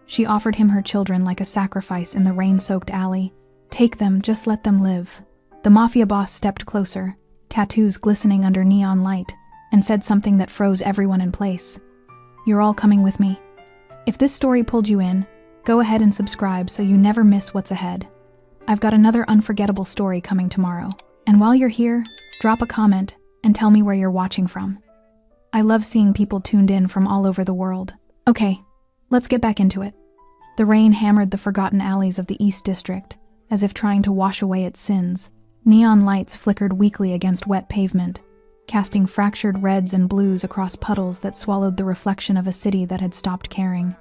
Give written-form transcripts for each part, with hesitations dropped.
She offered him her children like a sacrifice in the rain-soaked alley. Take them, just let them live. The Mafia boss stepped closer, tattoos glistening under neon light, and said something that froze everyone in place. You're all coming with me. If this story pulled you in, go ahead and subscribe so you never miss what's ahead. I've got another unforgettable story coming tomorrow. And while you're here, drop a comment and tell me where you're watching from. I love seeing people tuned in from all over the world. Okay, let's get back into it. The rain hammered the forgotten alleys of the East District, as if trying to wash away its sins. Neon lights flickered weakly against wet pavement, casting fractured reds and blues across puddles that swallowed the reflection of a city that had stopped caring.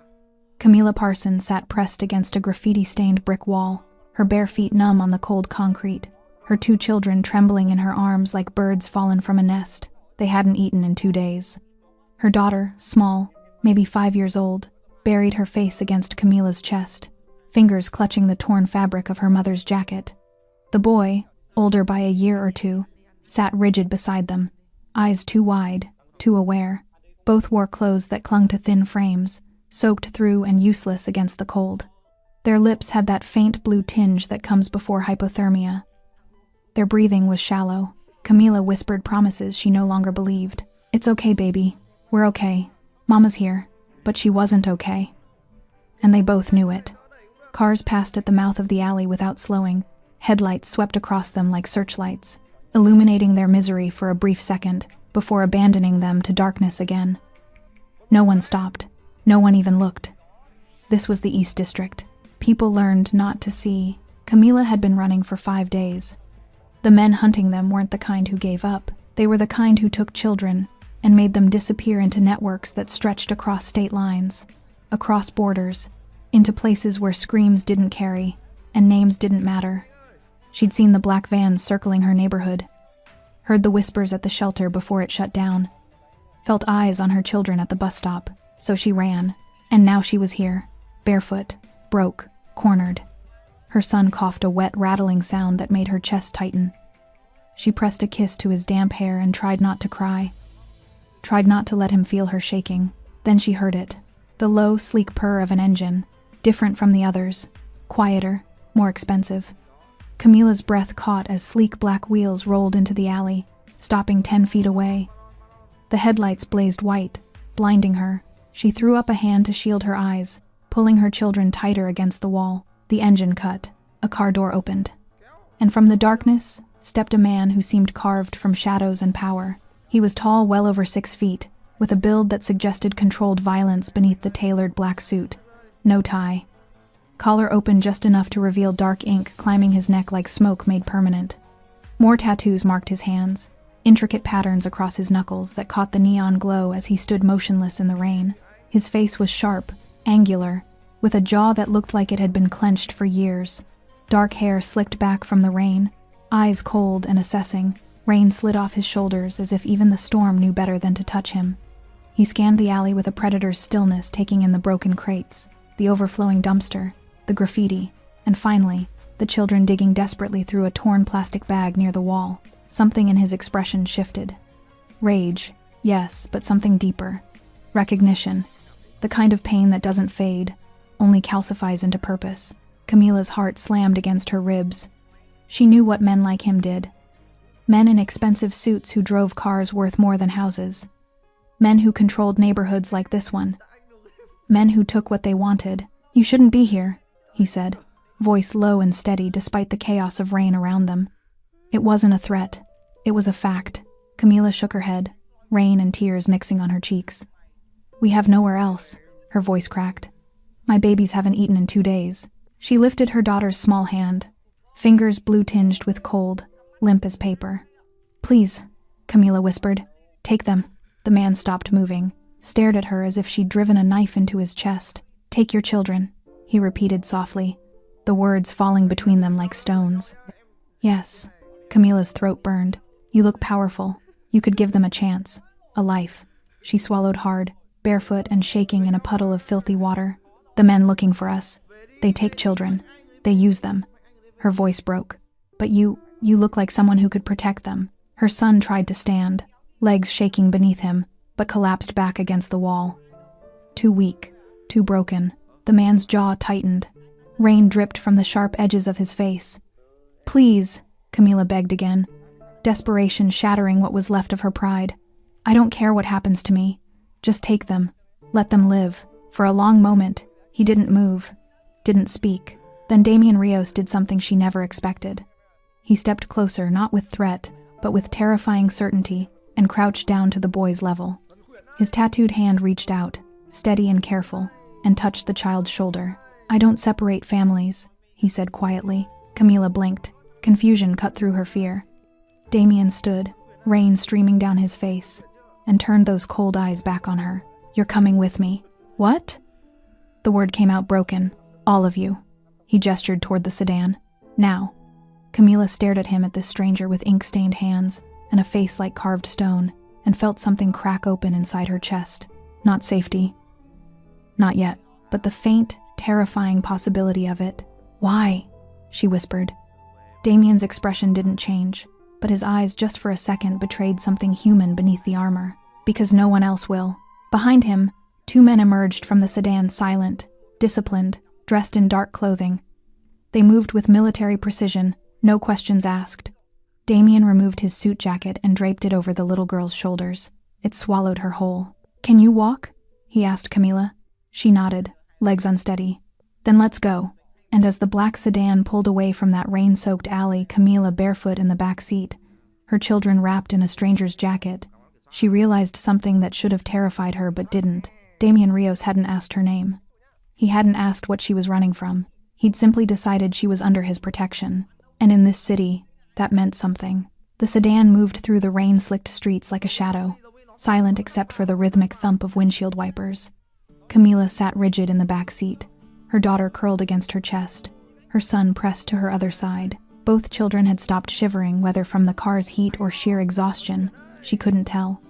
Camila Parsons sat pressed against a graffiti-stained brick wall, her bare feet numb on the cold concrete, her 2 children trembling in her arms like birds fallen from a nest they hadn't eaten in 2 days. Her daughter, small, maybe 5 years old, buried her face against Camila's chest, fingers clutching the torn fabric of her mother's jacket. The boy, older by a year or 2, sat rigid beside them, eyes too wide, too aware. Both wore clothes that clung to thin frames, soaked through and useless against the cold. Their lips had that faint blue tinge that comes before hypothermia. Their breathing was shallow. Camila whispered promises she no longer believed. It's okay, baby. We're okay. Mama's here. But she wasn't okay. And they both knew it. Cars passed at the mouth of the alley without slowing. Headlights swept across them like searchlights, illuminating their misery for a brief second before abandoning them to darkness again. No one stopped. No one even looked. This was the East District. People learned not to see. Camila had been running for 5 days. The men hunting them weren't the kind who gave up. They were the kind who took children and made them disappear into networks that stretched across state lines, across borders, into places where screams didn't carry and names didn't matter. She'd seen the black vans circling her neighborhood, heard the whispers at the shelter before it shut down, felt eyes on her children at the bus stop, so she ran, and now she was here, barefoot, broke, cornered. Her son coughed a wet, rattling sound that made her chest tighten. She pressed a kiss to his damp hair and tried not to cry, tried not to let him feel her shaking. Then she heard it, the low, sleek purr of an engine, different from the others, quieter, more expensive. Camila's breath caught as sleek black wheels rolled into the alley, stopping 10 feet away. The headlights blazed white, blinding her. She threw up a hand to shield her eyes, pulling her children tighter against the wall. The engine cut. A car door opened. And from the darkness stepped a man who seemed carved from shadows and power. He was tall, well over 6 feet, with a build that suggested controlled violence beneath the tailored black suit. No tie. Collar open just enough to reveal dark ink climbing his neck like smoke made permanent. More tattoos marked his hands, intricate patterns across his knuckles that caught the neon glow as he stood motionless in the rain. His face was sharp, angular, with a jaw that looked like it had been clenched for years. Dark hair slicked back from the rain, eyes cold and assessing. Rain slid off his shoulders as if even the storm knew better than to touch him. He scanned the alley with a predator's stillness, taking in the broken crates, the overflowing dumpster, the graffiti, and finally, the children digging desperately through a torn plastic bag near the wall. Something in his expression shifted. Rage, yes, but something deeper. Recognition. The kind of pain that doesn't fade, only calcifies into purpose. Camila's heart slammed against her ribs. She knew what men like him did. Men in expensive suits who drove cars worth more than houses. Men who controlled neighborhoods like this one. Men who took what they wanted. You shouldn't be here, he said, voice low and steady despite the chaos of rain around them. It wasn't a threat. It was a fact. Camila shook her head, rain and tears mixing on her cheeks. We have nowhere else, her voice cracked. My babies haven't eaten in 2 days. She lifted her daughter's small hand, fingers blue-tinged with cold, limp as paper. Please, Camila whispered. Take them. The man stopped moving, stared at her as if she'd driven a knife into his chest. Take your children, he repeated softly, the words falling between them like stones. Yes, Camila's throat burned. You look powerful. You could give them a chance, a life. She swallowed hard, barefoot and shaking in a puddle of filthy water. The men looking for us. They take children. They use them. Her voice broke. But you look like someone who could protect them. Her son tried to stand, legs shaking beneath him, but collapsed back against the wall. Too weak, too broken. The man's jaw tightened. Rain dripped from the sharp edges of his face. "Please," Camila begged again, desperation shattering what was left of her pride. "I don't care what happens to me. Just take them. Let them live." For a long moment, he didn't move, didn't speak. Then Damian Rios did something she never expected. He stepped closer, not with threat, but with terrifying certainty, and crouched down to the boy's level. His tattooed hand reached out, steady and careful, and touched the child's shoulder. "I don't separate families," he said quietly. Camila blinked. Confusion cut through her fear. Damian stood, rain streaming down his face, and turned those cold eyes back on her. "You're coming with me." "What?" The word came out broken. "All of you." He gestured toward the sedan. "Now." Camila stared at him, at this stranger with ink-stained hands and a face like carved stone, and felt something crack open inside her chest. Not safety. Not yet, but the faint, terrifying possibility of it. "Why?" she whispered. Damian's expression didn't change, but his eyes just for a second betrayed something human beneath the armor. "Because no one else will." Behind him, 2 men emerged from the sedan, silent, disciplined, dressed in dark clothing. They moved with military precision, no questions asked. Damian removed his suit jacket and draped it over the little girl's shoulders. It swallowed her whole. "Can you walk?" he asked Camila. She nodded, legs unsteady. "Then let's go." And as the black sedan pulled away from that rain-soaked alley, Camila barefoot in the back seat, her children wrapped in a stranger's jacket, she realized something that should have terrified her but didn't. Damian Rios hadn't asked her name. He hadn't asked what she was running from. He'd simply decided she was under his protection. And in this city, that meant something. The sedan moved through the rain-slicked streets like a shadow, silent except for the rhythmic thump of windshield wipers. Camila sat rigid in the back seat, her daughter curled against her chest, her son pressed to her other side. Both children had stopped shivering, whether from the car's heat or sheer exhaustion. She couldn't tell.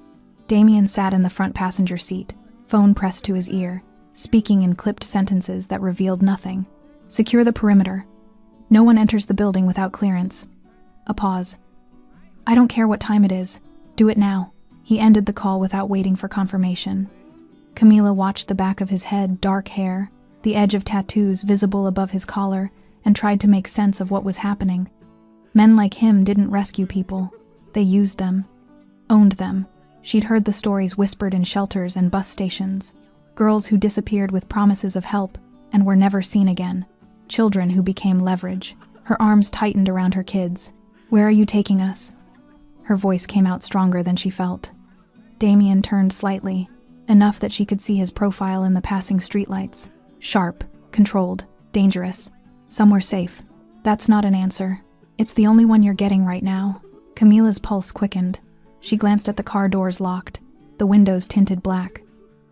Damian sat in the front passenger seat, phone pressed to his ear, speaking in clipped sentences that revealed nothing. "Secure the perimeter. No one enters the building without clearance." A pause. "I don't care what time it is. Do it now." He ended the call without waiting for confirmation. Camila watched the back of his head, dark hair, the edge of tattoos visible above his collar, and tried to make sense of what was happening. Men like him didn't rescue people. They used them. Owned them. She'd heard the stories whispered in shelters and bus stations. Girls who disappeared with promises of help and were never seen again. Children who became leverage. Her arms tightened around her kids. "Where are you taking us?" Her voice came out stronger than she felt. Damian turned slightly, enough that she could see his profile in the passing streetlights. Sharp, controlled, dangerous. Somewhere safe. "That's not an answer. It's the only one you're getting right now." Camila's pulse quickened. She glanced at the car doors locked, the windows tinted black.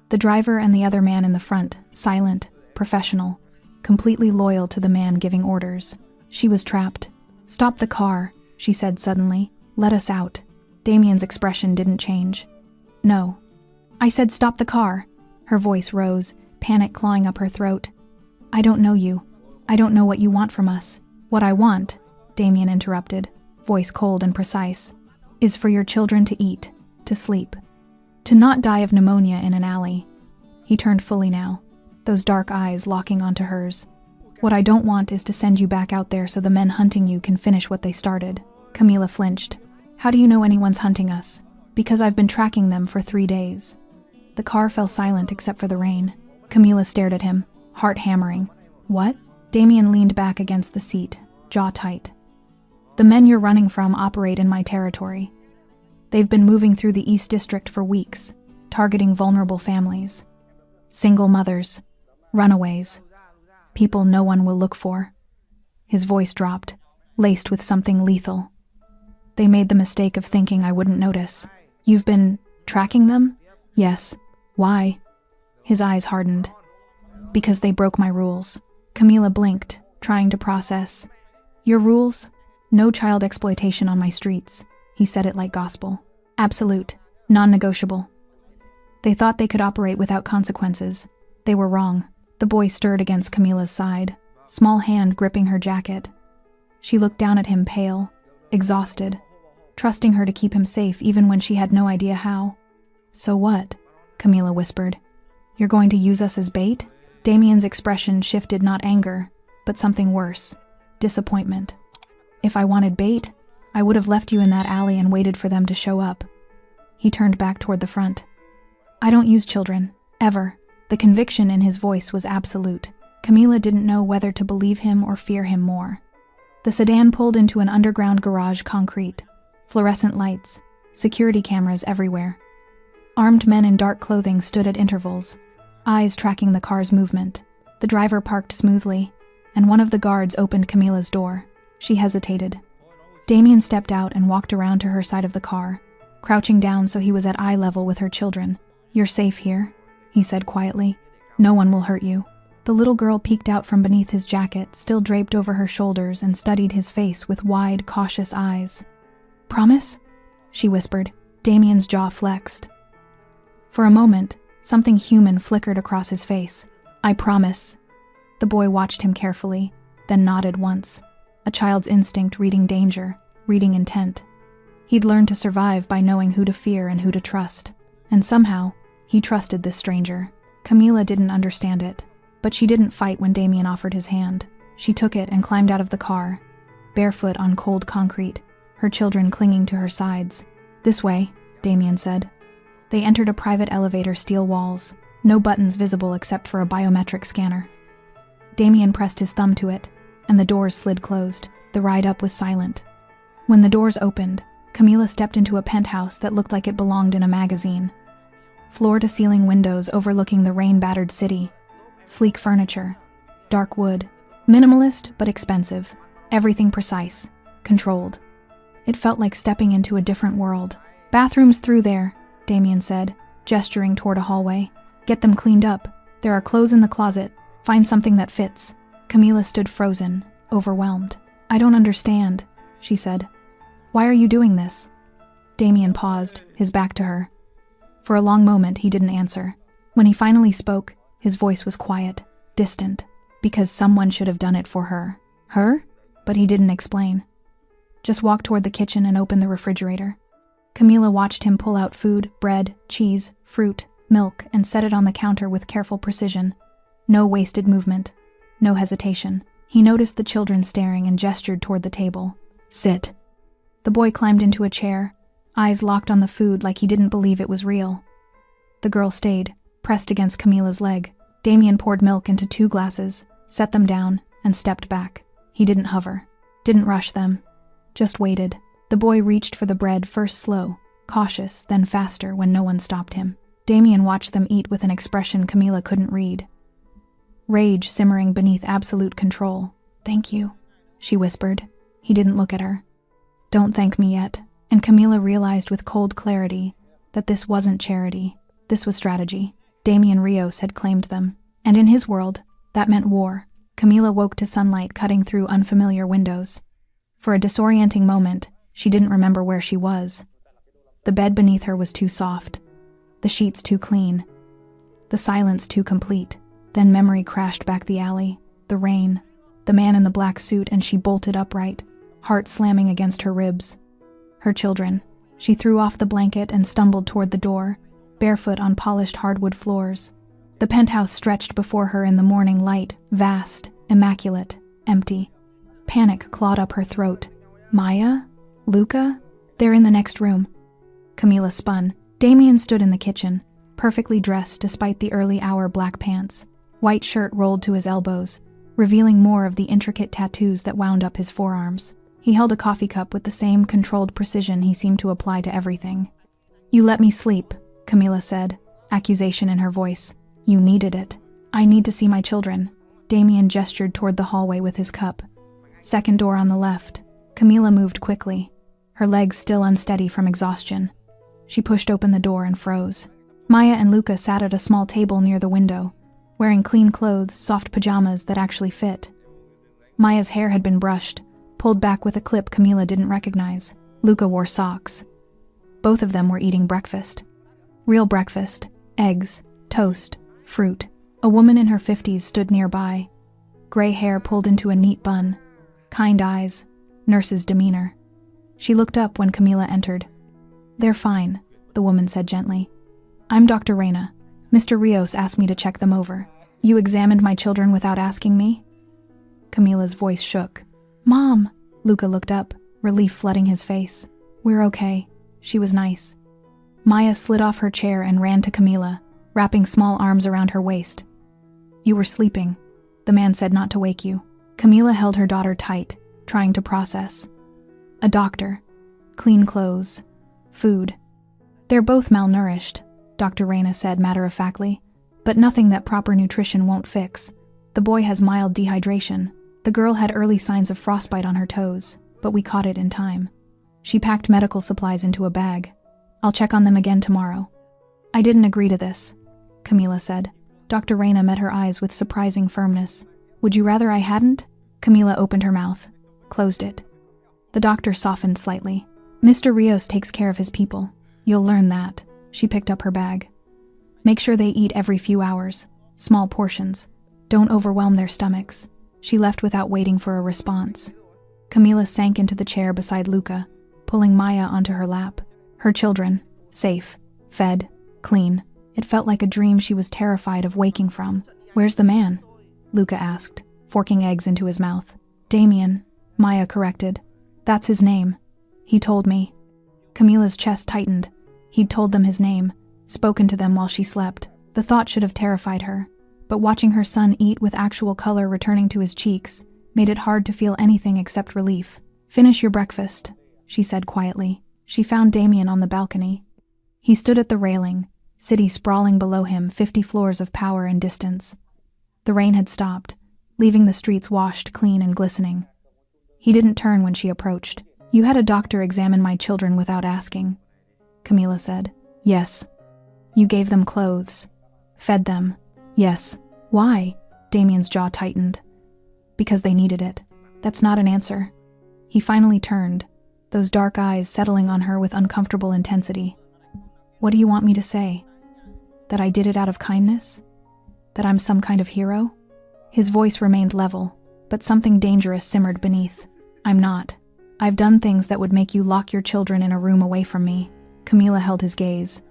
The driver and the other man in the front, silent, professional, completely loyal to the man giving orders. She was trapped. "Stop the car," she said suddenly. "Let us out." Damian's expression didn't change. "No." "I said stop the car." Her voice rose, panic clawing up her throat. "I don't know you. I don't know what you want from us. What I want," Damian interrupted, voice cold and precise, "is for your children to eat, to sleep, to not die of pneumonia in an alley." He turned fully now, those dark eyes locking onto hers. "What I don't want is to send you back out there so the men hunting you can finish what they started." Camila flinched. "How do you know anyone's hunting us?" "Because I've been tracking them for 3 days." The car fell silent except for the rain. Camila stared at him, heart hammering. "What?" Damian leaned back against the seat, jaw tight. "The men you're running from operate in my territory. They've been moving through the East District for weeks, targeting vulnerable families. Single mothers, runaways, people no one will look for." His voice dropped, laced with something lethal. "They made the mistake of thinking I wouldn't notice." "You've been tracking them?" "Yes." "Why?" His eyes hardened. "Because they broke my rules." Camila blinked, trying to process. "Your rules? No child exploitation on my streets." He said it like gospel. "Absolute, non-negotiable." They thought they could operate without consequences. They were wrong. The boy stirred against Camila's side, small hand gripping her jacket. She looked down at him, pale, exhausted, trusting her to keep him safe even when she had no idea how. "So what?" Camila whispered. "You're going to use us as bait?" Damien's expression shifted, not anger, but something worse. Disappointment. If I wanted bait, I would have left you in that alley and waited for them to show up. He turned back toward the front. I don't use children, ever. The conviction in his voice was absolute. Camila didn't know whether to believe him or fear him more. The sedan pulled into an underground garage, concrete. Fluorescent lights, security cameras everywhere. Armed men in dark clothing stood at intervals, eyes tracking the car's movement. The driver parked smoothly, and one of the guards opened Camila's door. She hesitated. Damien stepped out and walked around to her side of the car, crouching down so he was at eye level with her children. You're safe here, he said quietly. No one will hurt you. The little girl peeked out from beneath his jacket, still draped over her shoulders, and studied his face with wide, cautious eyes. Promise? She whispered. Damien's jaw flexed. For a moment, something human flickered across his face. I promise. The boy watched him carefully, then nodded once. A child's instinct reading danger, reading intent. He'd learned to survive by knowing who to fear and who to trust. And somehow, he trusted this stranger. Camila didn't understand it, but she didn't fight when Damien offered his hand. She took it and climbed out of the car, barefoot on cold concrete, her children clinging to her sides. This way, Damien said. They entered a private elevator, steel walls, no buttons visible except for a biometric scanner. Damien pressed his thumb to it, and the doors slid closed. The ride up was silent. When the doors opened, Camila stepped into a penthouse that looked like it belonged in a magazine. Floor-to-ceiling windows overlooking the rain-battered city. Sleek furniture, dark wood, minimalist but expensive. Everything precise, controlled. It felt like stepping into a different world. Bathrooms through there, Damien said, gesturing toward a hallway. Get them cleaned up. There are clothes in the closet. Find something that fits. Camila stood frozen, overwhelmed. I don't understand, she said. Why are you doing this? Damien paused, his back to her. For a long moment, he didn't answer. When he finally spoke, his voice was quiet, distant, because someone should have done it for her. Her? But he didn't explain. Just walked toward the kitchen and opened the refrigerator. Camila watched him pull out food, bread, cheese, fruit, milk, and set it on the counter with careful precision. No wasted movement, no hesitation. He noticed the children staring and gestured toward the table. Sit. The boy climbed into a chair, eyes locked on the food like he didn't believe it was real. The girl stayed, pressed against Camila's leg. Damien poured milk into 2 glasses, set them down, and stepped back. He didn't hover, didn't rush them, just waited. The boy reached for the bread, first slow, cautious, then faster when no one stopped him. Damien watched them eat with an expression Camila couldn't read. Rage simmering beneath absolute control. Thank you, she whispered. He didn't look at her. Don't thank me yet. And Camila realized with cold clarity that this wasn't charity. This was strategy. Damien Rios had claimed them. And in his world, that meant war. Camila woke to sunlight cutting through unfamiliar windows. For a disorienting moment, she didn't remember where she was. The bed beneath her was too soft. The sheets too clean. The silence too complete. Then memory crashed back the alley. The rain. The man in the black suit, and she bolted upright, heart slamming against her ribs. Her children. She threw off the blanket and stumbled toward the door, barefoot on polished hardwood floors. The penthouse stretched before her in the morning light, vast, immaculate, empty. Panic clawed up her throat. Maya? Luca? They're in the next room. Camila spun. Damien stood in the kitchen, perfectly dressed despite the early hour black pants. White shirt rolled to his elbows, revealing more of the intricate tattoos that wound up his forearms. He held a coffee cup with the same controlled precision he seemed to apply to everything. You let me sleep, Camila said, accusation in her voice. You needed it. I need to see my children. Damien gestured toward the hallway with his cup. Second door on the left. Camila moved quickly, her legs still unsteady from exhaustion. She pushed open the door and froze. Maya and Luca sat at a small table near the window, wearing clean clothes, soft pajamas that actually fit. Maya's hair had been brushed, pulled back with a clip Camila didn't recognize. Luca wore socks. Both of them were eating breakfast. Real breakfast, eggs, toast, fruit. A woman in her 50s stood nearby, gray hair pulled into a neat bun, kind eyes, nurse's demeanor. She looked up when Camila entered. They're fine, the woman said gently. I'm Dr. Reyna. Mr. Rios asked me to check them over. You examined my children without asking me? Camila's voice shook. Mom! Luca looked up, relief flooding his face. We're okay. She was nice. Maya slid off her chair and ran to Camila, wrapping small arms around her waist. You were sleeping. The man said not to wake you. Camila held her daughter tight, trying to process. A doctor. Clean clothes. Food. They're both malnourished, Dr. Reyna said matter-of-factly, but nothing that proper nutrition won't fix. The boy has mild dehydration. The girl had early signs of frostbite on her toes, but we caught it in time. She packed medical supplies into a bag. I'll check on them again tomorrow. I didn't agree to this, Camila said. Dr. Reyna met her eyes with surprising firmness. Would you rather I hadn't? Camila opened her mouth, closed it. The doctor softened slightly. Mr. Rios takes care of his people. You'll learn that. She picked up her bag. Make sure they eat every few hours. Small portions. Don't overwhelm their stomachs. She left without waiting for a response. Camila sank into the chair beside Luca, pulling Maya onto her lap. Her children, safe, fed, clean. It felt like a dream she was terrified of waking from. Where's the man? Luca asked, forking eggs into his mouth. Damien, Maya corrected. That's his name. He told me. Camila's chest tightened. He'd told them his name, spoken to them while she slept. The thought should have terrified her, but watching her son eat with actual color returning to his cheeks made it hard to feel anything except relief. Finish your breakfast, she said quietly. She found Damien on the balcony. He stood at the railing, city sprawling below him, 50 floors of power and distance. The rain had stopped, leaving the streets washed clean and glistening. He didn't turn when she approached. You had a doctor examine my children without asking, Camila said. Yes. You gave them clothes. Fed them. Yes. Why? Damien's jaw tightened. Because they needed it. That's not an answer. He finally turned, those dark eyes settling on her with uncomfortable intensity. What do you want me to say? That I did it out of kindness? That I'm some kind of hero? His voice remained level, but something dangerous simmered beneath. I'm not. I've done things that would make you lock your children in a room away from me. Camila held his gaze.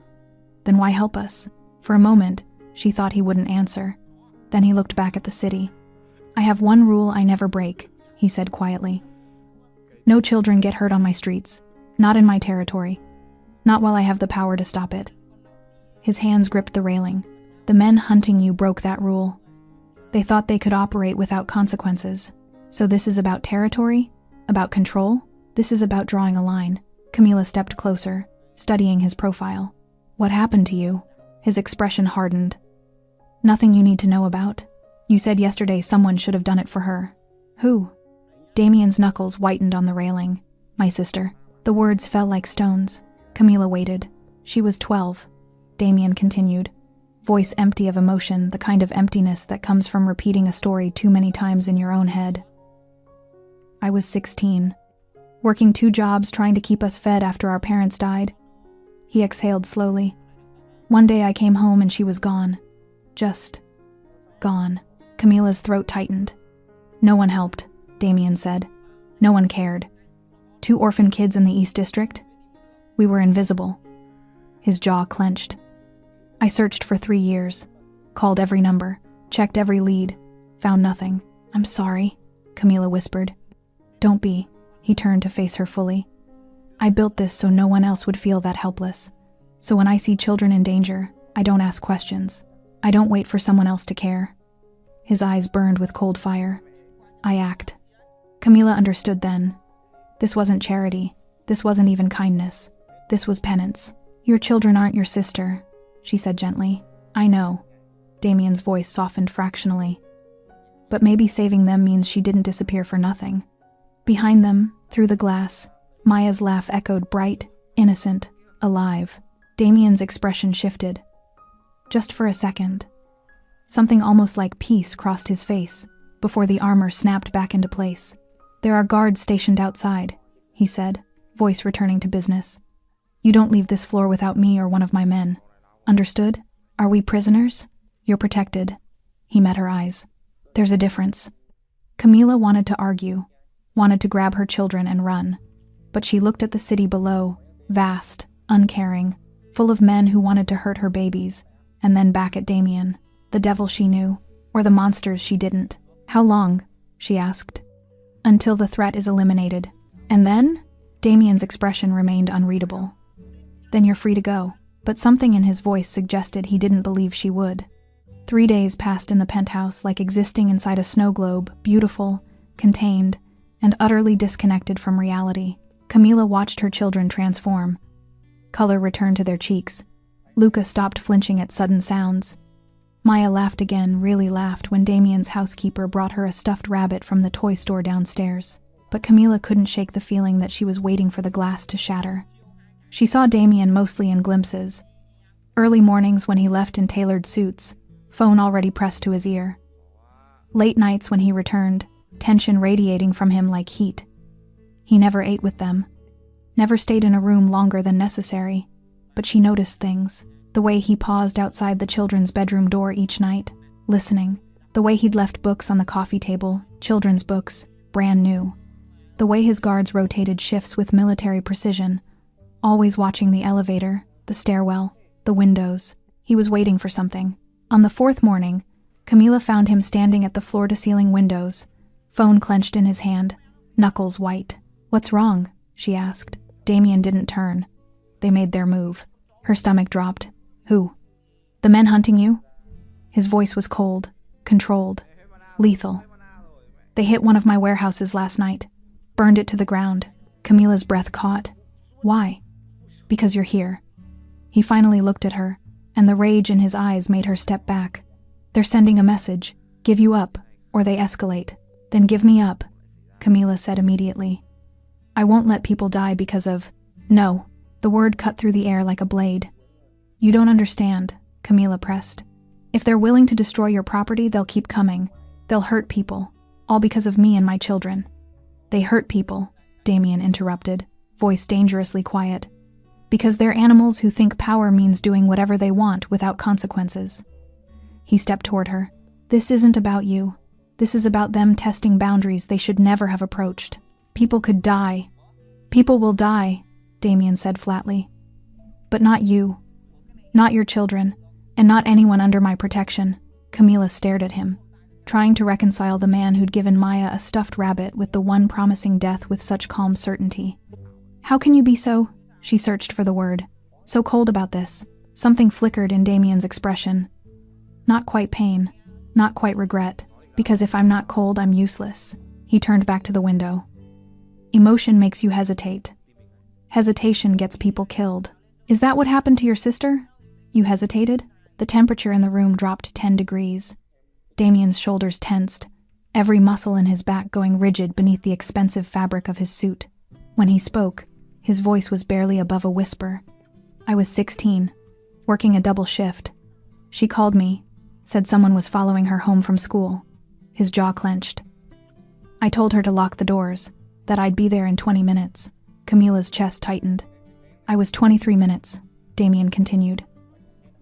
Then why help us? For a moment, she thought he wouldn't answer. Then he looked back at the city. I have one rule I never break, he said quietly. No children get hurt on my streets. Not in my territory. Not while I have the power to stop it. His hands gripped the railing. The men hunting you broke that rule. They thought they could operate without consequences. So this is about territory? About control? This is about drawing a line. Camila stepped closer, studying his profile. What happened to you? His expression hardened. Nothing you need to know about. You said yesterday someone should have done it for her. Who? Damien's knuckles whitened on the railing. My sister. The words fell like stones. Camila waited. She was 12. Damien continued, voice empty of emotion, the kind of emptiness that comes from repeating a story too many times in your own head. I was 16. Working 2 jobs trying to keep us fed after our parents died. He exhaled slowly. One day I came home and she was gone. Just gone. Camila's throat tightened. No one helped, Damien said. No one cared. 2 orphan kids in the East District? We were invisible. His jaw clenched. I searched for 3 years. Called every number. Checked every lead. Found nothing. I'm sorry, Camila whispered. Don't be. He turned to face her fully. I built this so no one else would feel that helpless. So when I see children in danger, I don't ask questions. I don't wait for someone else to care. His eyes burned with cold fire. I act. Camila understood then. This wasn't charity. This wasn't even kindness. This was penance. Your children aren't your sister, she said gently. I know. Damien's voice softened fractionally. But maybe saving them means she didn't disappear for nothing. Behind them, through the glass, Maya's laugh echoed bright, innocent, alive. Damien's expression shifted. Just for a second. Something almost like peace crossed his face, before the armor snapped back into place. There are guards stationed outside, he said, voice returning to business. You don't leave this floor without me or one of my men. Understood? Are we prisoners? You're protected. He met her eyes. There's a difference. Camila wanted to argue, wanted to grab her children and run, but she looked at the city below, vast, uncaring, full of men who wanted to hurt her babies, and then back at Damien, the devil she knew. Or the monsters she didn't? How long? She asked. Until the threat is eliminated. And then? Damien's expression remained unreadable. Then you're free to go. But something in his voice suggested he didn't believe she would. 3 days passed in the penthouse like existing inside a snow globe, beautiful, contained, and utterly disconnected from reality. Camila watched her children transform. Color returned to their cheeks. Luca stopped flinching at sudden sounds. Maya laughed again, really laughed, when Damien's housekeeper brought her a stuffed rabbit from the toy store downstairs. But Camila couldn't shake the feeling that she was waiting for the glass to shatter. She saw Damien mostly in glimpses. Early mornings when he left in tailored suits, phone already pressed to his ear. Late nights when he returned, tension radiating from him like heat. He never ate with them, never stayed in a room longer than necessary, but she noticed things. The way he paused outside the children's bedroom door each night, listening. The way he'd left books on the coffee table, children's books, brand new. The way his guards rotated shifts with military precision, always watching the elevator, the stairwell, the windows. He was waiting for something. On the 4th morning, Camila found him standing at the floor-to-ceiling windows, phone clenched in his hand, knuckles white. "What's wrong?" she asked. Damien didn't turn. They made their move. Her stomach dropped. "Who? The men hunting you?" His voice was cold, controlled, lethal. "They hit one of my warehouses last night. Burned it to the ground." Camila's breath caught. "Why?" "Because you're here." He finally looked at her, and the rage in his eyes made her step back. "They're sending a message. Give you up, or they escalate." "Then give me up," Camila said immediately. "I won't let people die because of—" "No." The word cut through the air like a blade. "You don't understand," Camila pressed. "If they're willing to destroy your property, they'll keep coming. They'll hurt people, all because of me and my children." "They hurt people," Damien interrupted, voice dangerously quiet. "Because they're animals who think power means doing whatever they want without consequences." He stepped toward her. "This isn't about you. This is about them testing boundaries they should never have approached. People could die." "People will die," Damien said flatly. "But not you. Not your children, and not anyone under my protection." Camila stared at him, trying to reconcile the man who'd given Maya a stuffed rabbit with the one promising death with such calm certainty. "How can you be so—" She searched for the word. "So cold about this." Something flickered in Damien's expression. "Not quite pain, not quite regret, because if I'm not cold, I'm useless." He turned back to the window. "Emotion makes you hesitate. Hesitation gets people killed. Is that what happened to your sister? You hesitated?" The temperature in the room dropped 10 degrees. Damien's shoulders tensed, every muscle in his back going rigid beneath the expensive fabric of his suit. When he spoke, his voice was barely above a whisper. "I was 16, working a double shift. She called me, said someone was following her home from school." His jaw clenched. "I told her to lock the doors, that I'd be there in 20 minutes. Camila's chest tightened. "I was 23 minutes, Damien continued.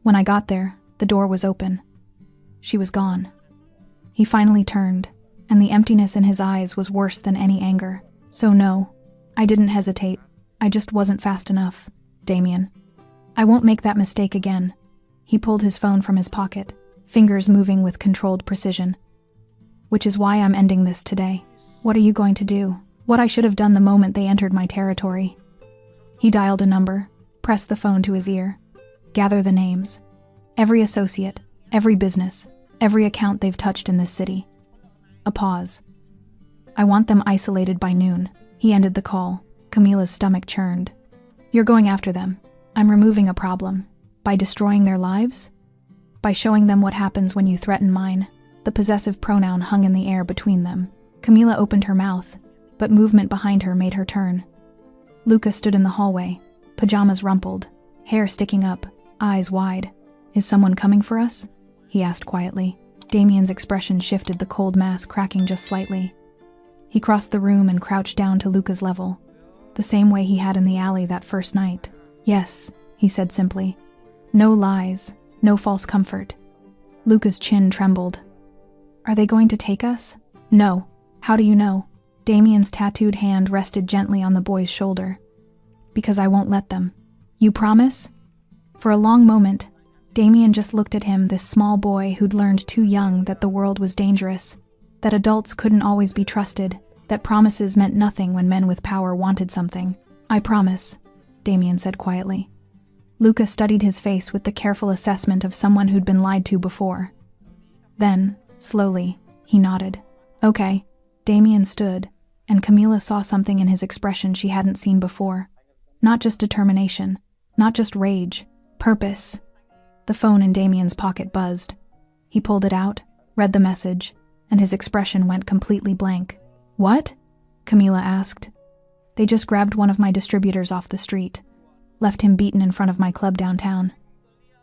"When I got there, the door was open. She was gone." He finally turned, and the emptiness in his eyes was worse than any anger. "So no, I didn't hesitate. I just wasn't fast enough, Damien. I won't make that mistake again." He pulled his phone from his pocket, fingers moving with controlled precision. "Which is why I'm ending this today. What are you going to do?" "What I should have done the moment they entered my territory." He dialed a number, pressed the phone to his ear. "Gather the names. Every associate, every business, every account they've touched in this city." A pause. "I want them isolated by noon." He ended the call. Camila's stomach churned. "You're going after them. I'm removing a problem. By destroying their lives? By showing them what happens when you threaten mine." The possessive pronoun hung in the air between them. Camila opened her mouth, but movement behind her made her turn. Luca stood in the hallway, pajamas rumpled, hair sticking up, eyes wide. "Is someone coming for us?" he asked quietly. Damien's expression shifted, the cold mask cracking just slightly. He crossed the room and crouched down to Luca's level, the same way he had in the alley that first night. "Yes," he said simply. "No lies, no false comfort." Luca's chin trembled. "Are they going to take us?" "No." "How do you know?" Damien's tattooed hand rested gently on the boy's shoulder. "Because I won't let them." "You promise?" For a long moment, Damien just looked at him, this small boy who'd learned too young that the world was dangerous, that adults couldn't always be trusted, that promises meant nothing when men with power wanted something. "I promise," Damien said quietly. Luca studied his face with the careful assessment of someone who'd been lied to before. Then, slowly, he nodded. "Okay." Damien stood, and Camila saw something in his expression she hadn't seen before. Not just determination, not just rage, purpose. The phone in Damien's pocket buzzed. He pulled it out, read the message, and his expression went completely blank. "What?" Camila asked. "They just grabbed one of my distributors off the street. Left him beaten in front of my club downtown."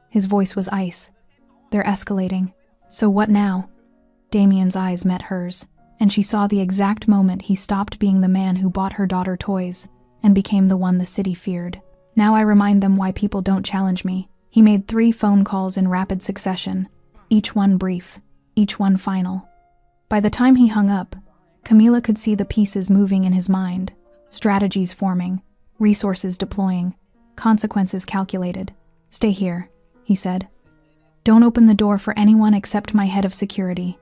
His voice was ice. "They're escalating. So what now?" Damien's eyes met hers, and she saw the exact moment he stopped being the man who bought her daughter toys and became the one the city feared. "Now I remind them why people don't challenge me." He made 3 phone calls in rapid succession, each one brief, each one final. By the time he hung up, Camila could see the pieces moving in his mind, strategies forming, resources deploying, consequences calculated. "Stay here," he said. "Don't open the door for anyone except my head of security.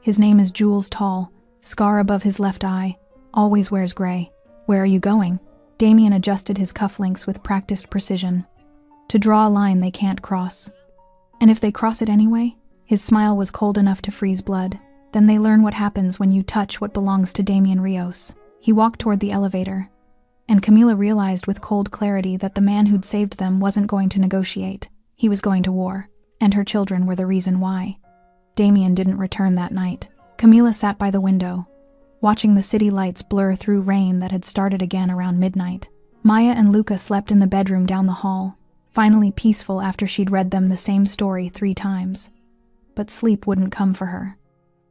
His name is Jules Tall, scar above his left eye, always wears gray." "Where are you going?" Damien adjusted his cufflinks with practiced precision. "To draw a line they can't cross. And if they cross it anyway?" His smile was cold enough to freeze blood. "Then they learn what happens when you touch what belongs to Damien Rios." He walked toward the elevator, and Camila realized with cold clarity that the man who'd saved them wasn't going to negotiate. He was going to war, and her children were the reason why. Damien didn't return that night. Camila sat by the window, watching the city lights blur through rain that had started again around midnight. Maya and Luca slept in the bedroom down the hall, finally peaceful after she'd read them the same story 3 times. But sleep wouldn't come for her.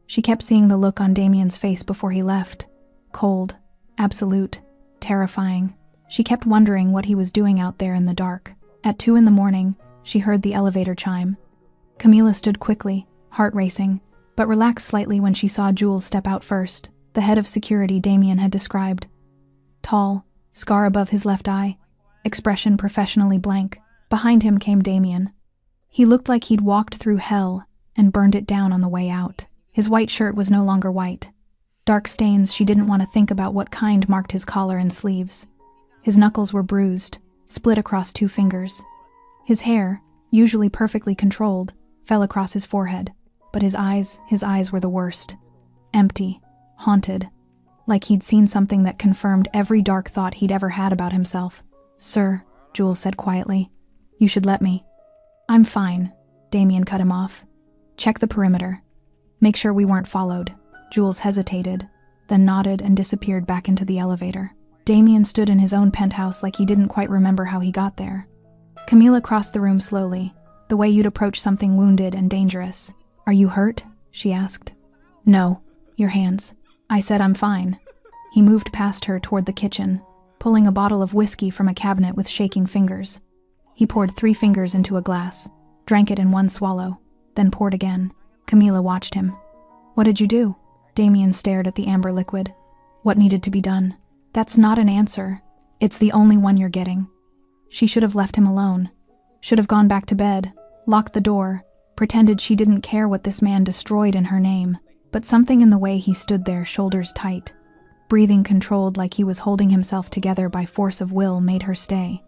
She kept seeing the look on Damien's face before he left. Cold, absolute, terrifying. She kept wondering what he was doing out there in the dark. At 2 in the morning, she heard the elevator chime. Camila stood quickly, heart racing, but relaxed slightly when she saw Jules step out first, the head of security Damien had described. Tall, scar above his left eye, expression professionally blank. Behind him came Damien. He looked like he'd walked through hell and burned it down on the way out. His white shirt was no longer white. Dark stains she didn't want to think about what kind marked his collar and sleeves. His knuckles were bruised, split across 2 fingers. His hair, usually perfectly controlled, fell across his forehead, but his eyes were the worst. Empty, haunted, like he'd seen something that confirmed every dark thought he'd ever had about himself. "Sir," Jules said quietly, "you should let me." "I'm fine," Damien cut him off. "Check the perimeter. Make sure we weren't followed." Jules hesitated, then nodded and disappeared back into the elevator. Damien stood in his own penthouse like he didn't quite remember how he got there. Camila crossed the room slowly, the way you'd approach something wounded and dangerous. "Are you hurt?" she asked. "No. Your hands." I said I'm fine. He moved past her toward the kitchen, pulling a bottle of whiskey from a cabinet with shaking fingers. He poured 3 fingers into a glass, drank it in one swallow, then poured again. Camila watched him. "What did you do?" Damien stared at the amber liquid. "What needed to be done?" "That's not an answer. It's the only one you're getting." She should have left him alone. Should have gone back to bed, locked the door, pretended she didn't care what this man destroyed in her name. But something in the way he stood there, shoulders tight, breathing controlled like he was holding himself together by force of will, made her stay.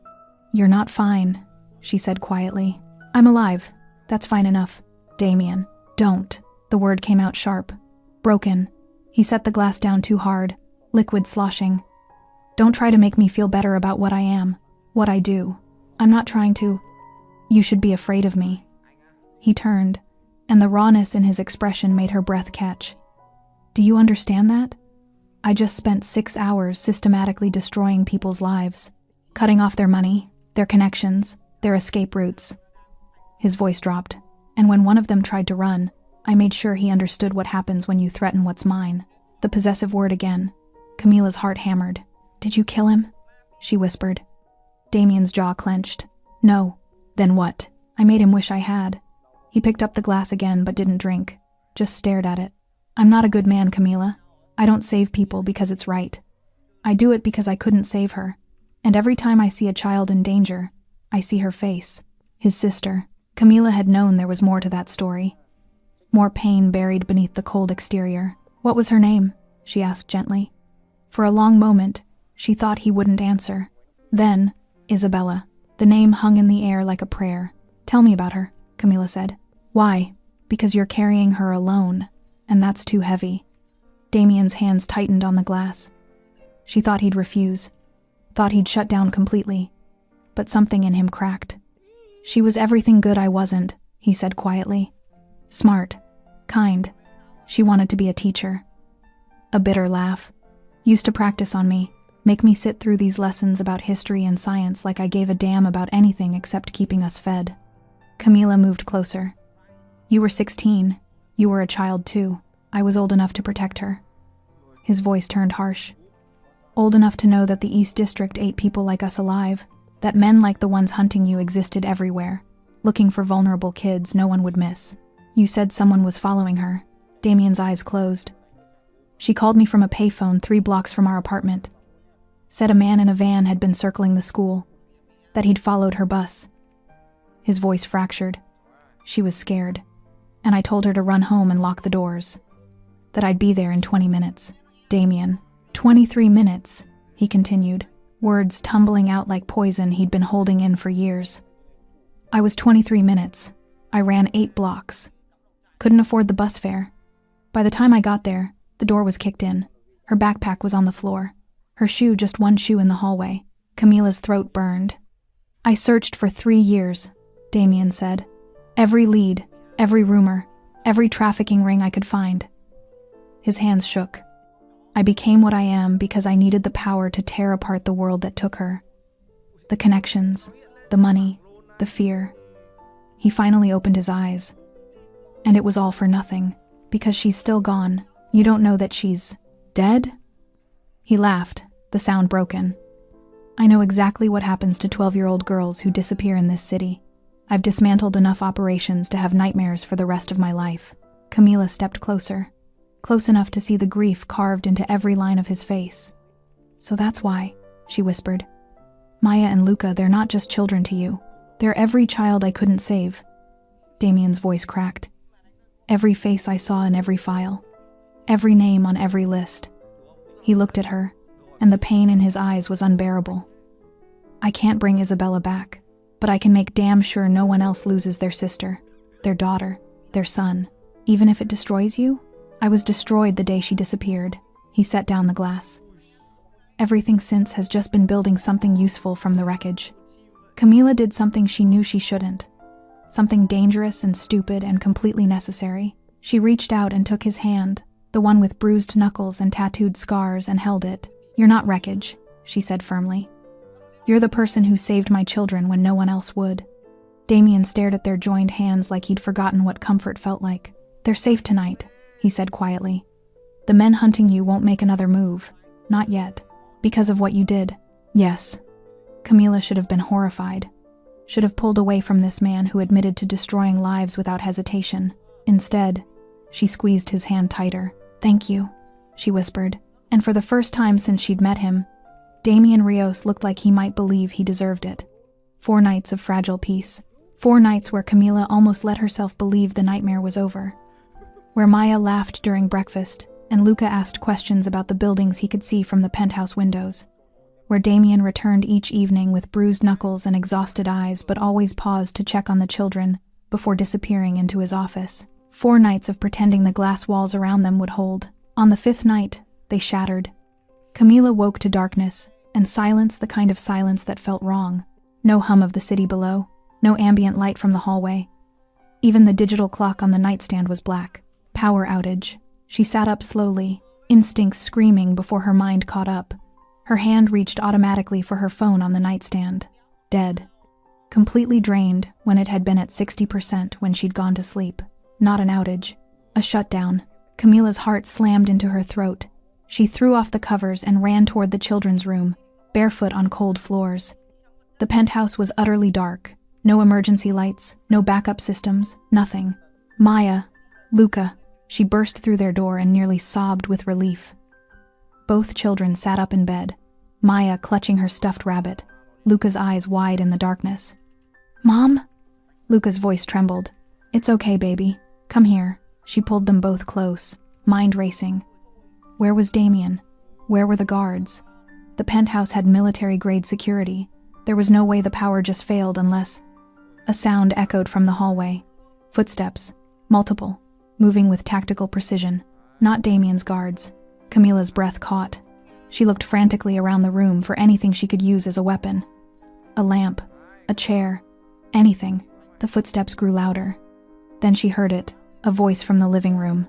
"You're not fine," she said quietly. "I'm alive. That's fine enough." "Damien, don't." The word came out sharp. "Broken." He set the glass down too hard, liquid sloshing. "Don't try to make me feel better about what I am, what I do. I'm not trying to. You should be afraid of me." He turned, and the rawness in his expression made her breath catch. "Do you understand that? I just spent 6 hours systematically destroying people's lives, cutting off their money, their connections, their escape routes." His voice dropped, and when one of them tried to run, I made sure he understood what happens when you threaten what's mine. The possessive word again. Camila's heart hammered. "Did you kill him?" she whispered. Damien's jaw clenched. "No." "Then what?" "I made him wish I had." He picked up the glass again but didn't drink, just stared at it. "I'm not a good man, Camila. I don't save people because it's right. I do it because I couldn't save her. And every time I see a child in danger, I see her face, his sister, Camila had known there was more to that story. More pain buried beneath the cold exterior. What was her name? She asked gently. For a long moment, she thought he wouldn't answer. Then, Isabella. The name hung in the air like a prayer. Tell me about her, Camila said. Why? Because you're carrying her alone, and that's too heavy. Damien's hands tightened on the glass. She thought he'd refuse, thought he'd shut down completely, but something in him cracked. She was everything good I wasn't, he said quietly. Smart, kind. She wanted to be a teacher. A bitter laugh. Used to practice on me, make me sit through these lessons about history and science like I gave a damn about anything except keeping us fed. Camila moved closer. You were 16. You were a child too. I was old enough to protect her. His voice turned harsh. Old enough to know that the East District ate people like us alive, that men like the ones hunting you existed everywhere, looking for vulnerable kids no one would miss. You said someone was following her. Damien's eyes closed. She called me from a payphone 3 blocks from our apartment. Said a man in a van had been circling the school, that he'd followed her bus. His voice fractured. She was scared, and I told her to run home and lock the doors. That I'd be there in 20 minutes. Damien. 23 minutes, he continued, words tumbling out like poison he'd been holding in for years. I was 23 minutes. I ran 8 blocks. Couldn't afford the bus fare. By the time I got there, the door was kicked in. Her backpack was on the floor. Her shoe just one shoe in the hallway. Camila's throat burned. I searched for 3 years, Damien said. Every lead, every rumor, every trafficking ring I could find. His hands shook. I became what I am because I needed the power to tear apart the world that took her. The connections, the money, the fear. He finally opened his eyes. And it was all for nothing, because she's still gone. You don't know that she's dead? He laughed, the sound broken. I know exactly what happens to 12-year-old girls who disappear in this city. I've dismantled enough operations to have nightmares for the rest of my life. Camila stepped closer. Close enough to see the grief carved into every line of his face. So that's why, she whispered. Maya and Luca, they're not just children to you. They're every child I couldn't save. Damien's voice cracked. Every face I saw in every file. Every name on every list. He looked at her, and the pain in his eyes was unbearable. I can't bring Isabella back, but I can make damn sure no one else loses their sister, their daughter, their son. Even if it destroys you? I was destroyed the day she disappeared. He set down the glass. Everything since has just been building something useful from the wreckage. Camila did something she knew she shouldn't. Something dangerous and stupid and completely necessary. She reached out and took his hand, the one with bruised knuckles and tattooed scars, and held it. You're not wreckage, she said firmly. You're the person who saved my children when no one else would. Damien stared at their joined hands like he'd forgotten what comfort felt like. They're safe tonight, he said quietly. The men hunting you won't make another move. Not yet. Because of what you did. Yes. Camila should have been horrified. Should have pulled away from this man who admitted to destroying lives without hesitation. Instead, she squeezed his hand tighter. Thank you, she whispered. And for the first time since she'd met him, Damien Rios looked like he might believe he deserved it. 4 nights of fragile peace. 4 nights where Camila almost let herself believe the nightmare was over. Where Maya laughed during breakfast, and Luca asked questions about the buildings he could see from the penthouse windows. Where Damien returned each evening with bruised knuckles and exhausted eyes, but always paused to check on the children before disappearing into his office. 4 nights of pretending the glass walls around them would hold. On the 5th night, they shattered. Camila woke to darkness, and silence, the kind of silence that felt wrong. No hum of the city below, no ambient light from the hallway. Even the digital clock on the nightstand was black. Power outage. She sat up slowly, instincts screaming before her mind caught up. Her hand reached automatically for her phone on the nightstand. Dead. Completely drained when it had been at 60% when she'd gone to sleep. Not an outage. A shutdown. Camila's heart slammed into her throat. She threw off the covers and ran toward the children's room, barefoot on cold floors. The penthouse was utterly dark. No emergency lights, no backup systems, nothing. Maya, Luca. She burst through their door and nearly sobbed with relief. Both children sat up in bed, Maya clutching her stuffed rabbit, Luca's eyes wide in the darkness. Mom? Luca's voice trembled. It's okay, baby. Come here. She pulled them both close, mind racing. Where was Damien? Where were the guards? The penthouse had military-grade security. There was no way the power just failed unless... A sound echoed from the hallway. Footsteps. Multiple. Moving with tactical precision. Not Damien's guards. Camila's breath caught. She looked frantically around the room for anything she could use as a weapon. A lamp. A chair. Anything. The footsteps grew louder. Then she heard it. A voice from the living room.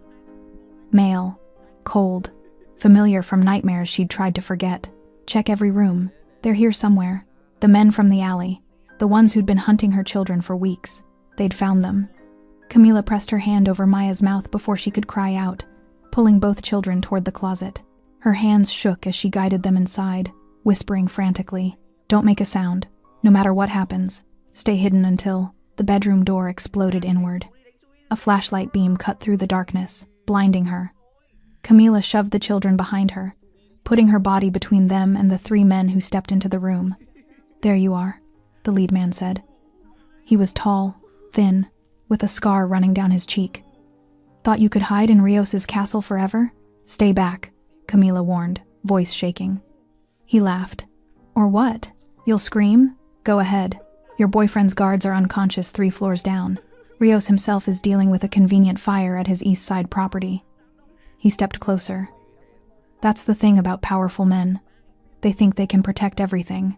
Male. Cold. Familiar from nightmares she'd tried to forget. Check every room. They're here somewhere. The men from the alley. The ones who'd been hunting her children for weeks. They'd found them. Camila pressed her hand over Maya's mouth before she could cry out, pulling both children toward the closet. Her hands shook as she guided them inside, whispering frantically, "Don't make a sound. No matter what happens. Stay hidden until..." The bedroom door exploded inward. A flashlight beam cut through the darkness, blinding her. Camila shoved the children behind her, putting her body between them and the 3 men who stepped into the room. "There you are," the lead man said. He was tall, thin, with a scar running down his cheek. "Thought you could hide in Rios's castle forever? Stay back," Camila warned, voice shaking. He laughed. "Or what? You'll scream? Go ahead. Your boyfriend's guards are unconscious 3 floors down. Rios himself is dealing with a convenient fire at his east side property." He stepped closer. "That's the thing about powerful men. They think they can protect everything.